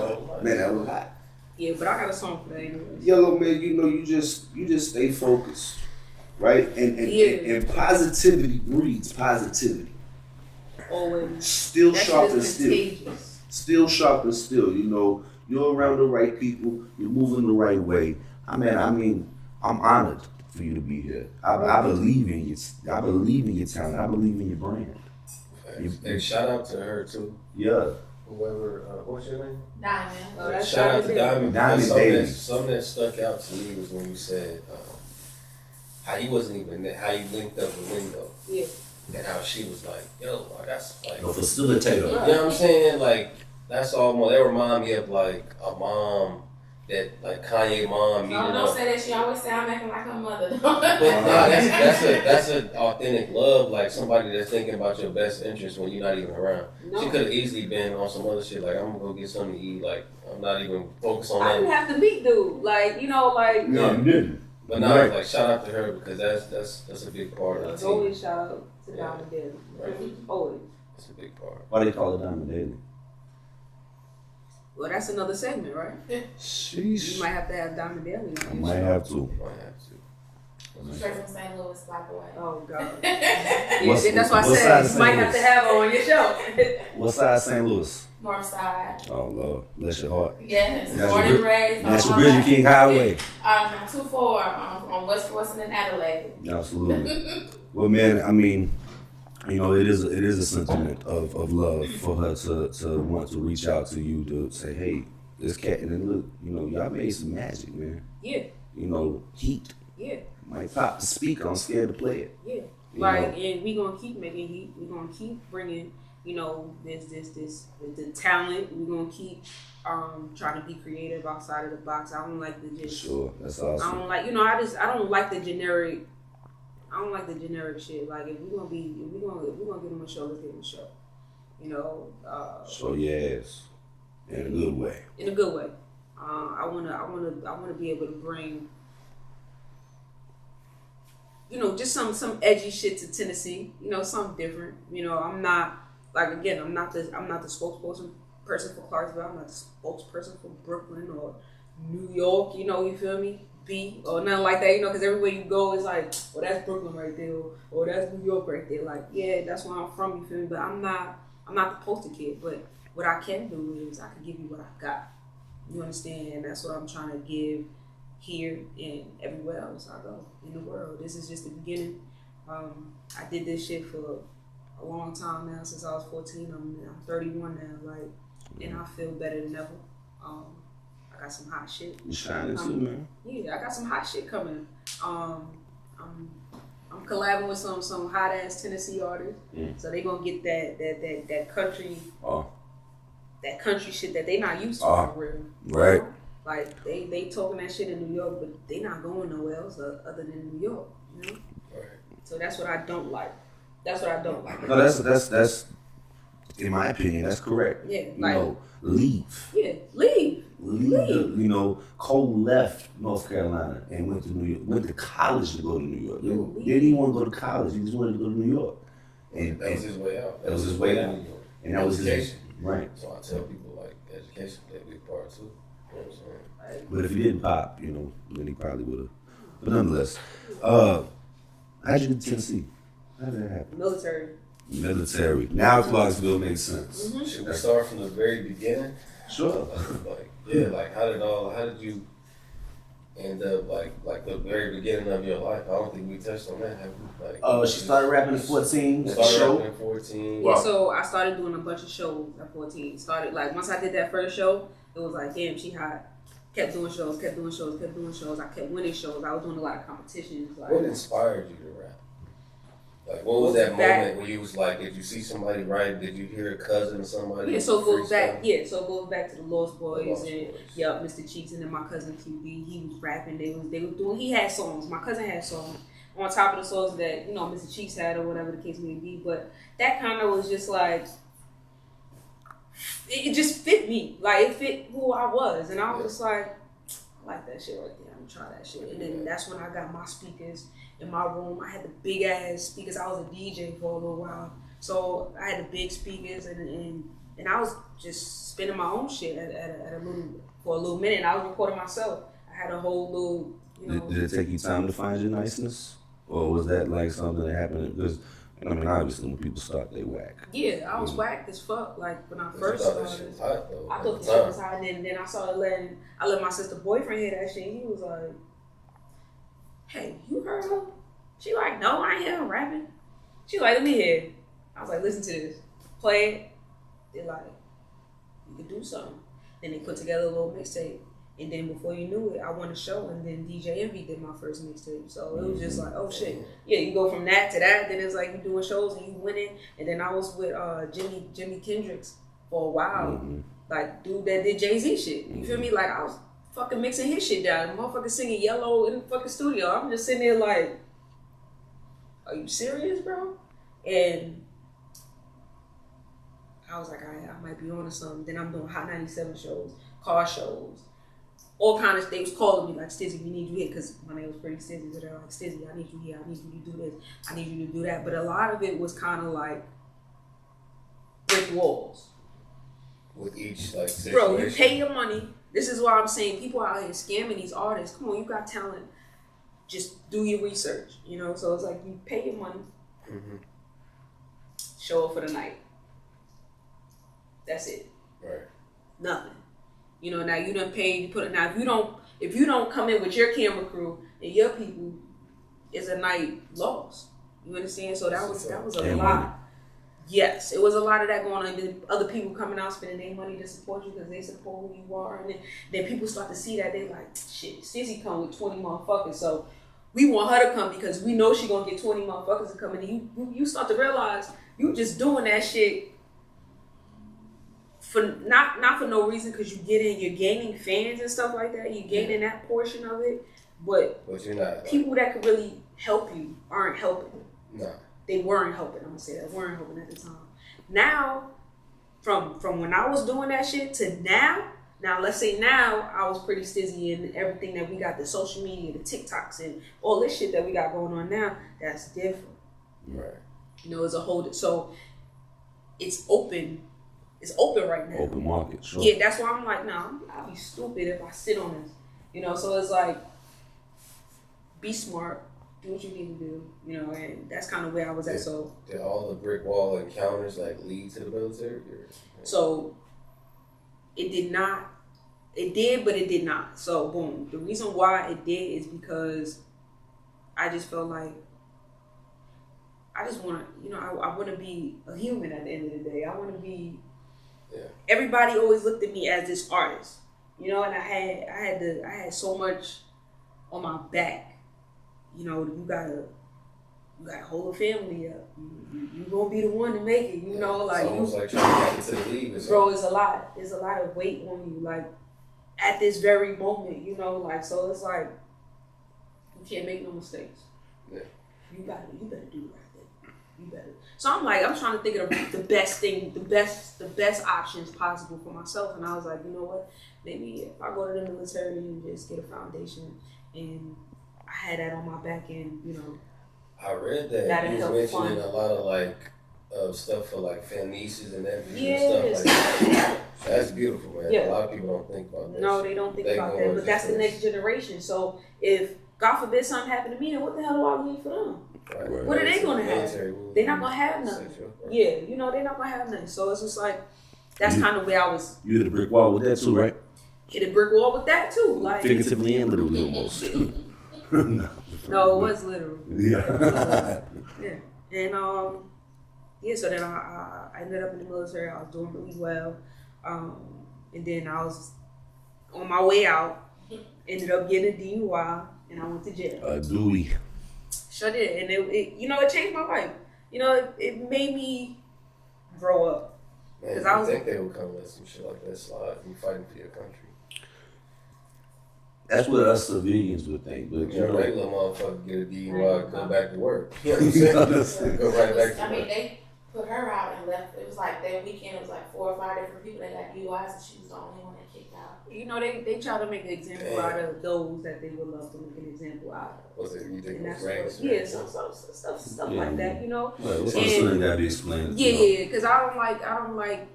Man, that was hot. Yeah, but I got a song for that anyway. YEHLO, man, you know, you just stay focused, right? And positivity breeds positivity. Always. Still That sharp shit and is still. contagious. Still sharp and still. You know, you're around the right people. You're moving the right way. I mean, I'm honored for you to be here. I believe in you. I believe in your talent. I believe in your brand. Hey, shout out to her too. Yeah. Whoever, what's your name? Diamond. Oh, that's Shout out to Diamond. Diamond Something Daily. something that stuck out to me was when you said how he wasn't even there, how you linked up the window. Yeah. And how she was like, yo, that's like, A facilitator. you know what I'm saying? Like, that's almost, that remind me of like a mom that, like Kanye mom. No, don't say that. She always say I'm acting like her mother. But nah, that's an authentic love, like somebody that's thinking about your best interest when you're not even around. No. She could have easily been on some other shit, like I'm gonna go get something to eat, like I'm not even focused on I didn't that. have to meet dude. Like, you know, like. No, you didn't. But now, like shout out to her because that's a big part of the It's team. always shout out to Diamond Daily. Right. Always. It's a big part. Why they call it Diamond Daily? Well, that's another segment, right? Sheesh. You might have to have Diamond Daily. I might have to. Might have to. Straight from St. Louis, by the way. Oh, God. What's- That's why I what said side you might of have to St. have her on your show. What side of St. Louis? North side. Oh, Lord. Bless your heart. Yes. That's Born your and raised. That's your on Bridget King Highway. 2-4 on West Forson and Adelaide. Absolutely. Well, man, I mean, you know, it is a sentiment of love for her to want to reach out to you to say, hey, this cat, and then look, you know, y'all made some magic, man. Yeah. You know, heat. Yeah. Might pop the speaker. I'm scared to play it. Yeah. You Like, know? and we gonna keep making heat. We gonna keep bringing, you know, the talent. We gonna keep trying to be creative outside of the box. I don't like the just. Sure, that's I awesome. don't like, you know, I don't like the generic. I don't like the generic shit. Like, if we gonna get them a show, let's get them a show. You know. So yes, in a good way. In a good way. I wanna be able to bring, you know, just some edgy shit to Tennessee. You know, something different. You know, I'm not the spokesperson for Clarksville. I'm not the spokesperson for Brooklyn or New York. You know, you feel me? Or nothing like that. You know, because everywhere you go is like, oh, that's Brooklyn right there, or that's New York right there. Like, yeah, that's where I'm from. You feel me? But I'm not the poster kid. But what I can do is I can give you what I got. You understand? And that's what I'm trying to give here and everywhere else I go in the world. This is just the beginning. I did this shit for a long time now, since I was 14. I'm 31 now, like, and I feel better than ever. I got some hot shit. You shining too, man. Yeah, I got some hot shit coming. I'm collabing with some hot ass Tennessee artists, so they gonna get that country. That country shit that they not used to for real. Right. Like they talking that shit in New York, but they not going nowhere else other than New York. You know. Right. So that's what I don't like. That's what I don't like. No, that's in my opinion, that's correct. Yeah. You Like, know, leave. yeah, leave. You know, Cole left North Carolina and went to New York. Went to college to go to New York. He didn't even want to go to college. He just wanted to go to New York. And That was his way out. That was his way out. And that was his education. Right. So I tell people like education played a big part too. You know what I'm saying? But if he didn't pop, you know, then he probably would have. But nonetheless, how'd you get to Tennessee? How did that happen? Military. Now Clarksville makes sense. Should we start from the very beginning? Sure. Like how did you end up like the very beginning of your life? I don't think we touched on that, have we? Like, She started rapping at 14. Started rapping at 14. Yeah, so I started doing a bunch of shows at 14. Started like once I did that first show, it was like, damn, she hot. Kept doing shows. I kept winning shows. I was doing a lot of competitions. Like, What inspired you to rap? Like, what was that moment where you was like, did you see somebody write? Did you hear a cousin or somebody? Yeah, so it goes back. freestyle? Yeah, so it goes back to the Lost Boys Lost and Boys. Mr. Cheeks, and then my cousin QB. He was rapping. They was doing. He had songs. My cousin had songs on top of the songs that Mr. Cheeks had or whatever the case may be. But that kind of was just like it just fit me. Like it fit who I was, and I was like, I like that shit right there. I'm gonna try that shit. And then that's when I got my speakers in my room. I had the big ass speakers. I was a DJ for a little while. So I had the big speakers and I was just spinning my own shit for a little minute. And I was recording myself. I had a whole little, Did it take you time to find your niceness? Or was that like something that happened? Because, I mean, obviously when people start, they whack. Yeah, I was whacked as fuck. Like when I first That started. shit was hot, though, I at thought the the shit time. was hot, and then I started I let my sister boyfriend hear that shit, and he was like, "Hey, you heard her?" She like, "No, I ain't hear her rapping." She like, "Let me hear it." I was like, "Listen to this, play it." They're like, "You could do something." Then they put together a little mixtape, and then before you knew it, I won a show, and then DJ Envy did my first mixtape. So it was just like, oh shit, yeah, you go from that to that. Then it's like you doing shows and you winning, and then I was with Jimmy Kendricks for a while. Like, dude that did Jay-Z shit. You feel me? Like, I was fucking mixing his shit down. The motherfucker singing YEHLO in the fucking studio. I'm just sitting there like, are you serious, bro? And I was like, I might be on to something. Then I'm doing Hot 97 shows, car shows, all kind of. They was calling me like, Stizzy, we need you here, because my name was pretty Stizzy. So they're like, Stizzy, I need you here. I need you to do this. I need you to do that. But a lot of it was kind of like brick walls. With each like situation. Bro, you pay your money. This is why I'm saying people out here scamming these artists. Come on, you got talent. Just do your research, So it's like you pay your money, show up for the night. That's it. Right. Nothing. Now you done paid. Now if you don't come in with your camera crew and your people, it's a night lost. You understand? So that was a lot. Yes, it was a lot of that going on. And then other people coming out spending their money to support you because they support who you are. And then people start to see that. They like, shit, Stizzy come with 20 motherfuckers. So we want her to come because we know she going to get 20 motherfuckers to come in. And you start to realize you just doing that shit for not for no reason, because you're gaining fans and stuff like that. You're gaining that portion of it. But you're not. People that could really help you aren't helping. No. They weren't helping. I'm gonna say that weren't helping at the time. Now, from when I was doing that shit to now, let's say now I was pretty Stizzy and everything that we got, the social media, the TikToks and all this shit that we got going on now, that's different. Right. It's a whole, so it's open. It's open right now. Open market, sure. Yeah, that's why I'm like, I'll be stupid if I sit on this. So it's like, be smart. Do what you need to do, and that's kind of where I was at. So did all the brick wall encounters like lead to the military? So it did not. It did, but it did not. So boom. The reason why it did is because I just felt like I just want to, I want to be a human at the end of the day. I want to be. Yeah. Everybody always looked at me as this artist, and I had so much on my back. You gotta hold a family up. You gonna be the one to make it. It's almost like trying to get to the league. Bro, it's a lot. There's a lot of weight on you. Like at this very moment, so it's like you can't make no mistakes. Yeah. You better do it right there. You better. So I'm trying to think of the best thing, the best options possible for myself. And I was like, you know what? Maybe if I go to the military and just get a foundation and I had that on my back end, I read that you was mentioning a lot of stuff for like nieces and nephews and stuff like that. That's beautiful, man. Yeah. A lot of people don't think about that. No, they don't think about that. But that's the next generation. So if God forbid something happened to me, then what the hell do I leave for them? Right. What are they gonna have? They're not gonna have nothing. Yeah, they're not gonna have nothing. So it's just like that's kind of where I was. You hit a brick wall with that too, right? Hit a brick wall with that too, like figuratively and literally almost. No, it was literal. Yeah. Yeah. And so then I ended up in the military. I was doing really well. And then I was on my way out, ended up getting a DUI, and I went to jail. Dewey. Sure did. And it changed my life. It made me grow up. Man, I think they would come and let some shit like that slide. You fighting for your country. That's what us civilians would think, but regular motherfucker get a DUI, go back to work. You know what I'm saying? Go right back to work. They put her out and left. It was like that weekend. It was like 4 or 5 different people that got DUIs, and she was the only one that kicked out. You know, they try to make an example out of those that they would love to make an example out of. Was it you think And it that's was what, race? stuff Yeah. like that, you know. Well, what's And- something gotta be explained? Yeah, because I don't like.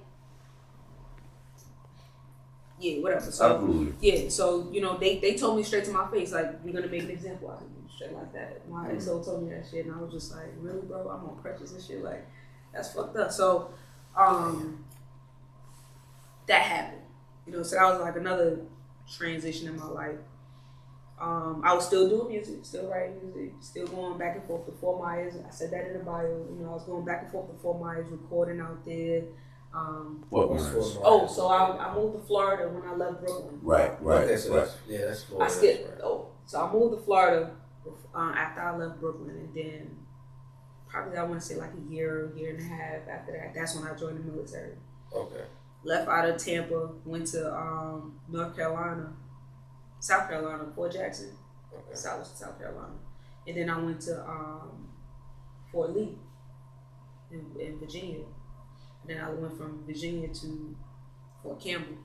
Yeah, whatever. So Absolutely. yeah, so you know they told me straight to my face like we're gonna make an example out of you, straight like that. My XO told me that shit, and I was just like, really, bro? I'm on precious and shit. Like that's fucked up. So that happened. You know, so that was like another transition in my life. I was still doing music, still writing music, still going back and forth to Fort Myers. I said that in the bio. You know, I was going back and forth to Fort Myers, recording out there. What What's Myers? Fort Myers? So I moved to Florida when I left Brooklyn. Right. Okay, so that's Florida. I skipped. That's right. So I moved to Florida after I left Brooklyn, and then probably I want to say like a year and a half after that. That's when I joined the military. Okay. Left out of Tampa, went to South Carolina, Fort Jackson, Okay. South Carolina, and then I went to Fort Lee in Virginia. And then I went from Virginia to Fort Campbell,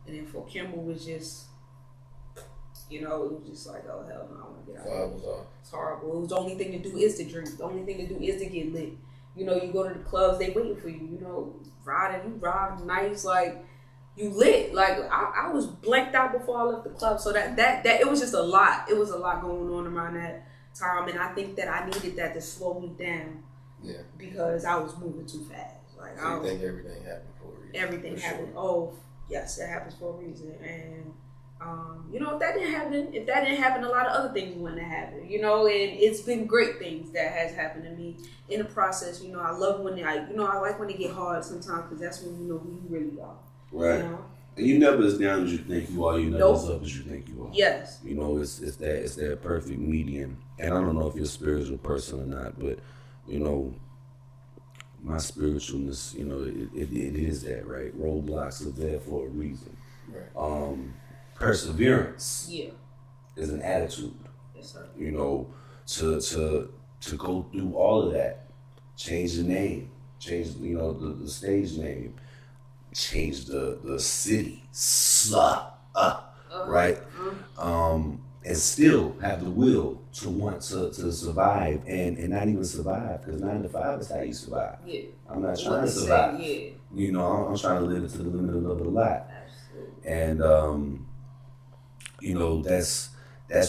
and then Fort Campbell was just, you know, it was just like, oh hell no, I want to get out. So I was off. It's horrible. It was the only thing to do is to drink. The only thing to do is to get lit. You know, you go to the clubs, they waiting for you. You know, you ride nice, like you lit. Like I was blanked out before I left the club. So that it was just a lot. It was a lot going on around that time, and I think that I needed that to slow me down. Yeah. Because I was moving too fast. Like So you think everything happened for a reason? everything For happened. Sure. Oh yes, it happens for a reason. And you know, if that didn't happen, a lot of other things wouldn't have happened. You know, and it's been great things that has happened to me in the process. You know, I love when I like when they get hard sometimes because that's when you know who you really are. Right. You know? And you never as down as you think you are. You never Nope. as up as you think you are. Yes. You know, it's that perfect median. And I don't know if you're a spiritual person or not, but you know, my spiritualness, you know, it is that, right? Roadblocks are there for a reason. Right. Perseverance Yeah. is an attitude. Yes, sir. You know, to go through all of that, change the name, change, you know, the stage name, change the city, right? And still have the will to want to survive and not even survive, because 9 to 5 is how you survive. Yeah. I'm not What trying to they say, survive. yeah. You know, I'm trying to live it to the limit of the lot. Absolutely. And you know, that's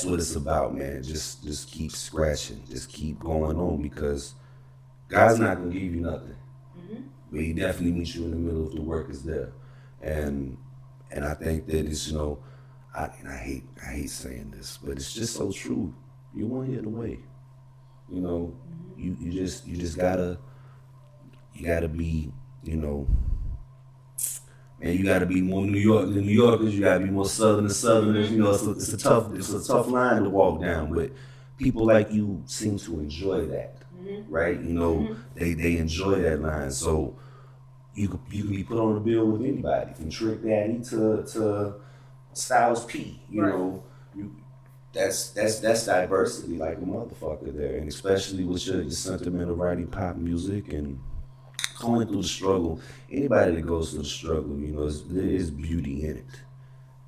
what it's about, man. Just keep scratching, just keep going on, because God's not gonna give you nothing, but He definitely meets you in the middle if the work is there. And I think that it's, you know, I hate saying this, but it's just so true. You won't hear the way. You know, you just gotta be, you know, man, you gotta be more New York than New Yorkers. You gotta be more Southern than Southerners. You know, it's a tough line to walk down, but people like you seem to enjoy that, right? You know, they enjoy that line. So you can be put on the bill with anybody, from Trick Daddy to Styles P. You Right. know, that's diversity like a motherfucker there, and especially with your sentimental writing pop music and going through the struggle. Anybody that goes through the struggle, you know, there is beauty in it,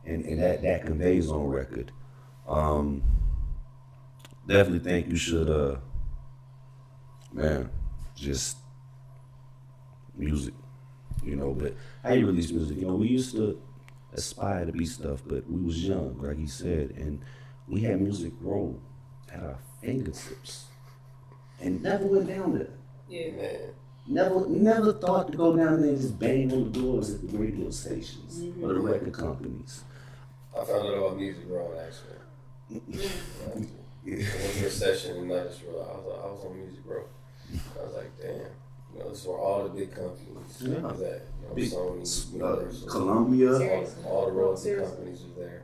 and that conveys on record. Definitely think you should, man, just music, you know. But how you release music? You know, we used to aspire to be stuff, but we was young, like he said, and we had music grow at our fingertips, and never went down there. Yeah. Man. Never thought to go down there and just bang on the doors at the radio stations or the record companies. I found out about music wrong, actually. Yeah. I went to a session and I just realized I was on Music Row. I was like, damn. You know, this is where all the big companies Yeah. was at. You know, Big, Sony, Universal, Columbia. all the royalty Seriously. companies was there.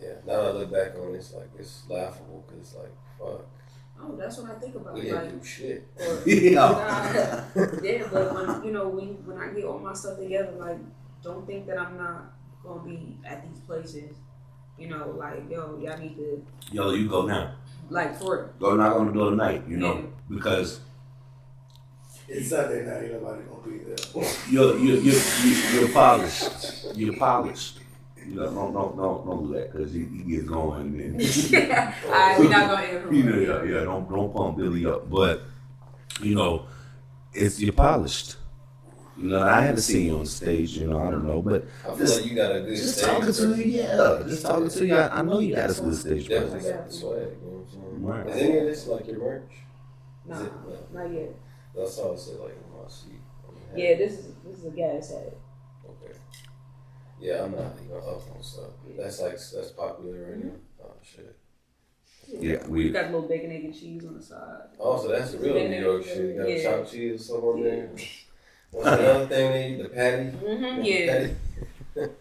Yeah. Now that I look back on it, it's like, it's laughable because it's like, fuck. Oh, that's what I think about. We Like, didn't do shit. or, Yeah. yeah, but when, you know, when I get all my stuff together, like, don't think that I'm not gonna be at these places. You know, like, yo, y'all need to, Yo, you go now. like, for real. Go knock on the door tonight, you know, Yeah. because It's Sunday now. Ain't nobody gonna be there. You're polished. You're polished. You know, don't do that because he gets going. And All right, we're not gonna end him. yeah. Don't pump Billy up, but you know, you're polished. You know, I haven't seen you on stage. You know, I don't know, but I feel like you got a good just stage. talking to you, just talking to you. I know you got a good stage Definitely presence. got the swag. You know what I'm saying? Right. Is any of this like your merch? No, Is it? not yet. That's all I said. Like in my seat. Yeah, this is a gas head. Okay. Yeah, I'm not even up on stuff. That's popular right now. Oh shit. Yeah, We got a little bacon, egg, and cheese on the side. Oh, so that's the real Bacon, New York egg, shit. Got yeah. chopped cheese or something on there. What's the other thing they eat? The patty? Yeah. Patty?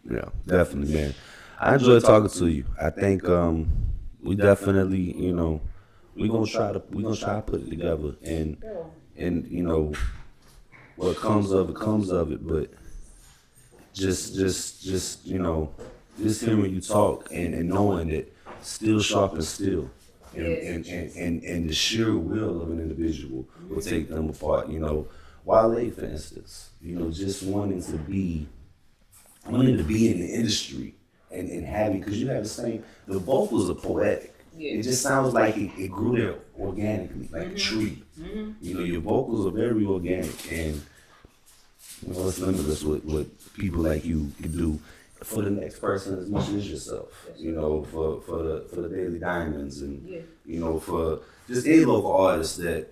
Yeah, definitely, man. I enjoy talking to you. I think we definitely, you know, we're gonna try to put it together, and you know, what comes of it. But just you know, just hearing you talk and knowing that still sharp and still, and the sheer will of an individual will take them apart. You know, Wale, for instance, you know, just wanting to be in the industry and having, because you have the vocals are poetic. Yeah. It just sounds like it grew there organically, like a tree. You know, your vocals are very organic, and you know, it's limitless what people like you can do for the next person as much as yourself. You know, for the Daily Diamonds, and you know, for just any local artists that,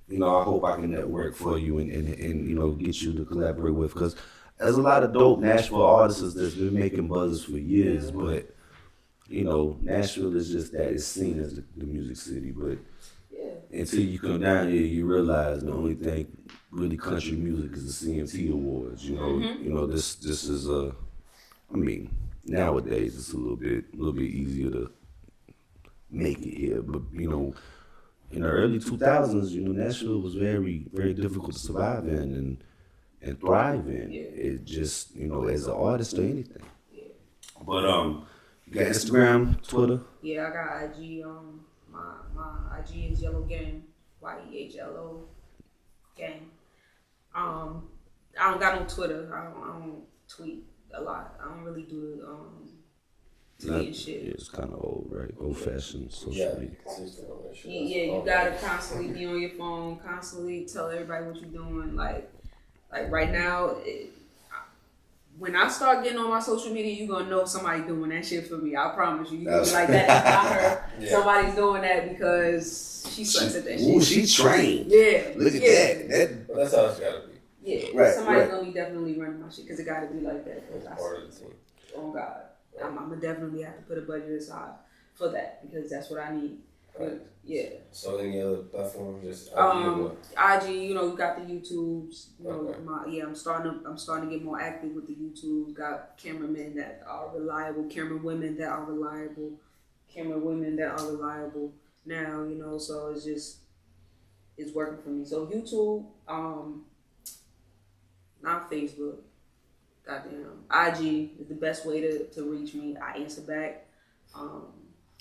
you know, I hope I can network for you and you know, get you to collaborate with, because there's a lot of dope Nashville artists that's been making buzzes for years, but you know, Nashville is just that, it's seen as the music city, but until you come down here, you realize the only thing really country music is the CMT Awards. You know, this is I mean, nowadays it's a little bit easier to make it here, but you know, in the early 2000s, you know, Nashville was very, very difficult to survive in and thrive in. It just, you know, as an artist or anything. But you got Instagram, Twitter? Yeah, I got IG. My IG is YEHLO Gang, YEHLO Gang. I don't got no Twitter. I don't tweet a lot. I don't really do tweet shit. Yeah, it's kind of old, right? Old-fashioned social media. Yeah, you gotta constantly be on your phone, constantly tell everybody what you're doing. Like right now, when I start getting on my social media, you gonna know somebody doing that shit for me. I promise you. You gonna be like, that is not her. Somebody's doing that because she sucks at that shit. Ooh, she trained. Yeah. Look at that. But that's how it's gotta be. Yeah. Right, Somebody's gonna be definitely running my shit because it gotta be like that. That's part of the team. Oh God, I'm gonna definitely have to put a budget aside for that because that's what I need. Right. Yeah. So any other platforms? Just IG, you know, you got the YouTubes. You know, Okay. I'm starting to get more active with the YouTubes. Got cameramen that are reliable, camerawomen that are reliable, now, you know, so it's working for me. So YouTube, not Facebook. Goddamn. IG is the best way to reach me. I answer back.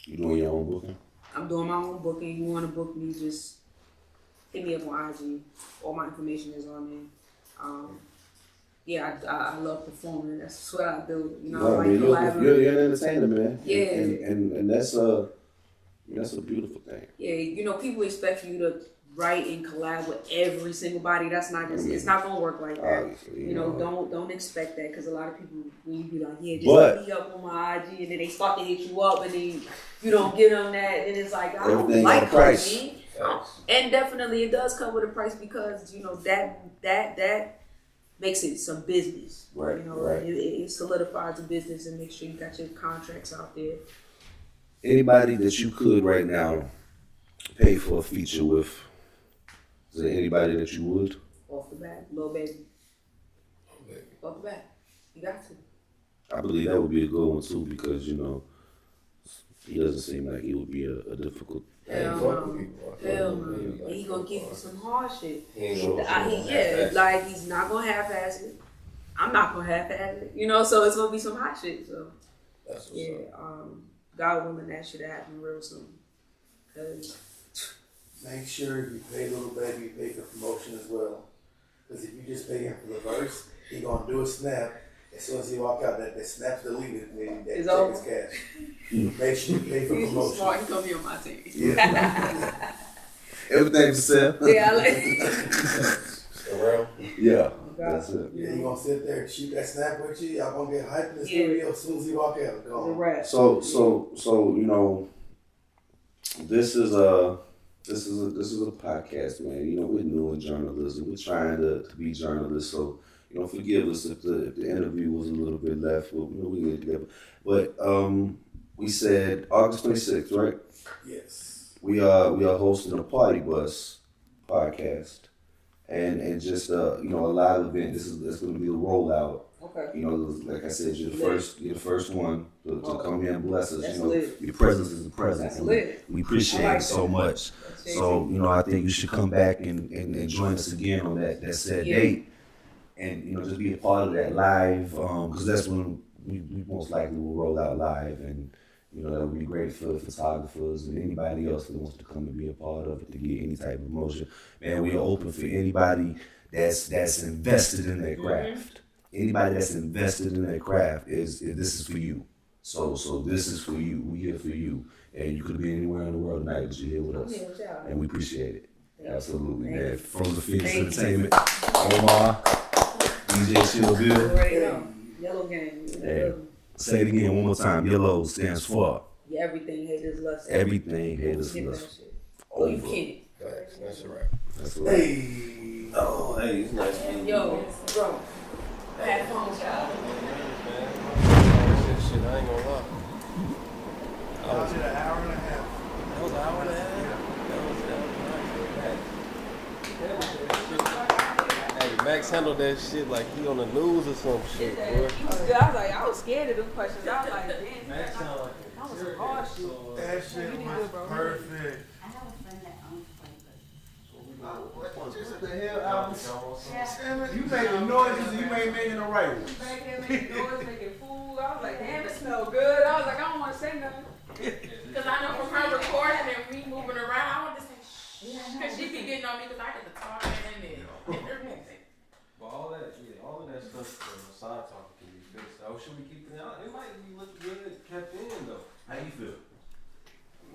You doing your own booking? I'm doing my own booking. You want to book me, just hit me up on IG. All my information is on there. I love performing. That's what I do. You know, I like collabing. You're an entertainer, man. Yeah. And that's a beautiful thing. Yeah, you know, people expect you to write and collab with every single body. That's not just, it's not gonna work like that. Obviously, you know, don't expect that, because a lot of people, when you be like, just But- hit me up on my IG, and then they start to hit you up, and then you don't give them that, and it's like, I don't Everything like got a price. her, man. And definitely it does come with a price, because you know that makes it some business. Right, You know, right. it solidifies the business and make sure you got your contracts out there. Anybody that you could right now pay for a feature with, is there anybody that you would? Off the bat, Lil Baby. Off the bat, you got to. I believe that would be a good one too, because you know, he doesn't seem like he would be a difficult. Hell no. He gonna give you some hard shit. He's not gonna half-ass it. I'm not gonna half-ass it. You know, so it's gonna be some hot shit. So That's what's up. God willing, that should happen real soon. Cause make sure you pay Little Baby, you pay for promotion as well. Because if you just pay him for the verse, he gonna do a snap. As soon as he walk out, that snap's deleted, then that It's check over. is cash. Make sure you pay for He's promotion. smart. He's gonna be on my team. Yeah. Everything for self. Yeah, I like. Around. Yeah. That's it. Yeah, he gonna sit there and shoot that snap with you. Y'all gonna get hyped in the Yeah. studio as soon as he walk out. It's a Go on. wrap. So you know, this is a podcast, man. You know, we're new in journalism. We're trying to be journalists, so you know, forgive us if the interview was a little bit left. Well, you know, we get it together. But we said August 26th, right? Yes. We are hosting a Party Bus podcast, and just you know, a live event. That's going to be a rollout. Okay. You know, like I said, you're the first one to come here and bless us. That's You know, lit. your presence is a presence. That's and lit. We appreciate I like it so that. much. That's So, you know, I think you should come back and join us again on that said Yeah. date, and you know, just be a part of that live, because that's when we most likely will roll out live, and you know, that would be great for the photographers and anybody else that wants to come and be a part of it to get any type of promotion. Man, we are open for anybody that's invested in their craft. Anybody that's invested in their craft is this is for you. So this is for you. We here for you, and you could be anywhere in the world tonight, but you're here with us, Yeah, with y'all. and we appreciate it. Absolutely, Thank man. you. Frozen Phoenix Thank you. Entertainment, Omar, DJ Chill You Bill. already know. Yellow gang. Hey. Say it again one more time. YEHLO stands for Yeah, everything haters love. everything haters Get that love. shit. Oh, you Over. can't. That's a wrap. That's right. Hey. Oh, hey, it's nice meeting you. Yo, bro. I had a phone call. Shit, I ain't gonna lie. I was in an hour and a half. That was an hour and a half. Hey, Max handled that shit like he on the news or some shit, boy. I was scared of them questions. I was like, damn, Max sound like that was some hard shit. That shit was perfect. I have a friend that owns Playboy. What the hell, Albus? You making noises and you ain't making the right ones. Back there making noise, making food. I was like, damn, it smells good. I was like, I don't want to say nothing. Because I know from her recording and me moving around, I want to say shh. Because she be getting on me because I get to talk and everything. But all that stuff, side talk can be fixed. Oh, should we keep it out? It might be looking good kept in though. How you feel?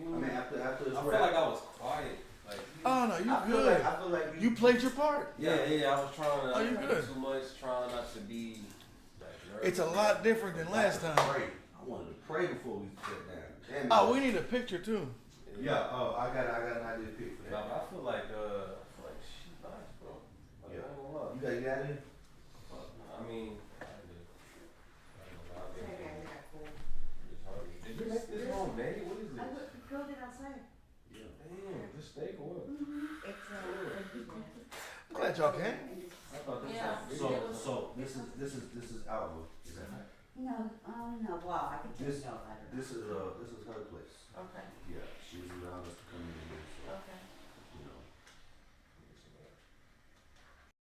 I I mean, after I it's feel like I was quiet. Like, Oh no, you I feel good. like You played your part. yeah, I was trying to Oh, you not good. do too much, trying not to be like nervous. It's a lot different than last time. Pray. I wanted to pray before we sat down. Damn it. Oh, we need a picture too. Yeah. Oh, I got an idea to pick for Nah, that. but I feel like she's nice, bro. Like, Yeah. I ain't gonna lie. You got it out here? I mean, I did. I ain't gonna lie, I've been thinking it's hard. Did you make this homemade? What is I this? grilled it outside. Damn, this steak or what? It's I'm glad y'all came. I thought this Yeah. was So this is our. Is that right? no, no, well, I could This- just go. I don't know. This is her place. Okay. Yeah, she was allowed us to come in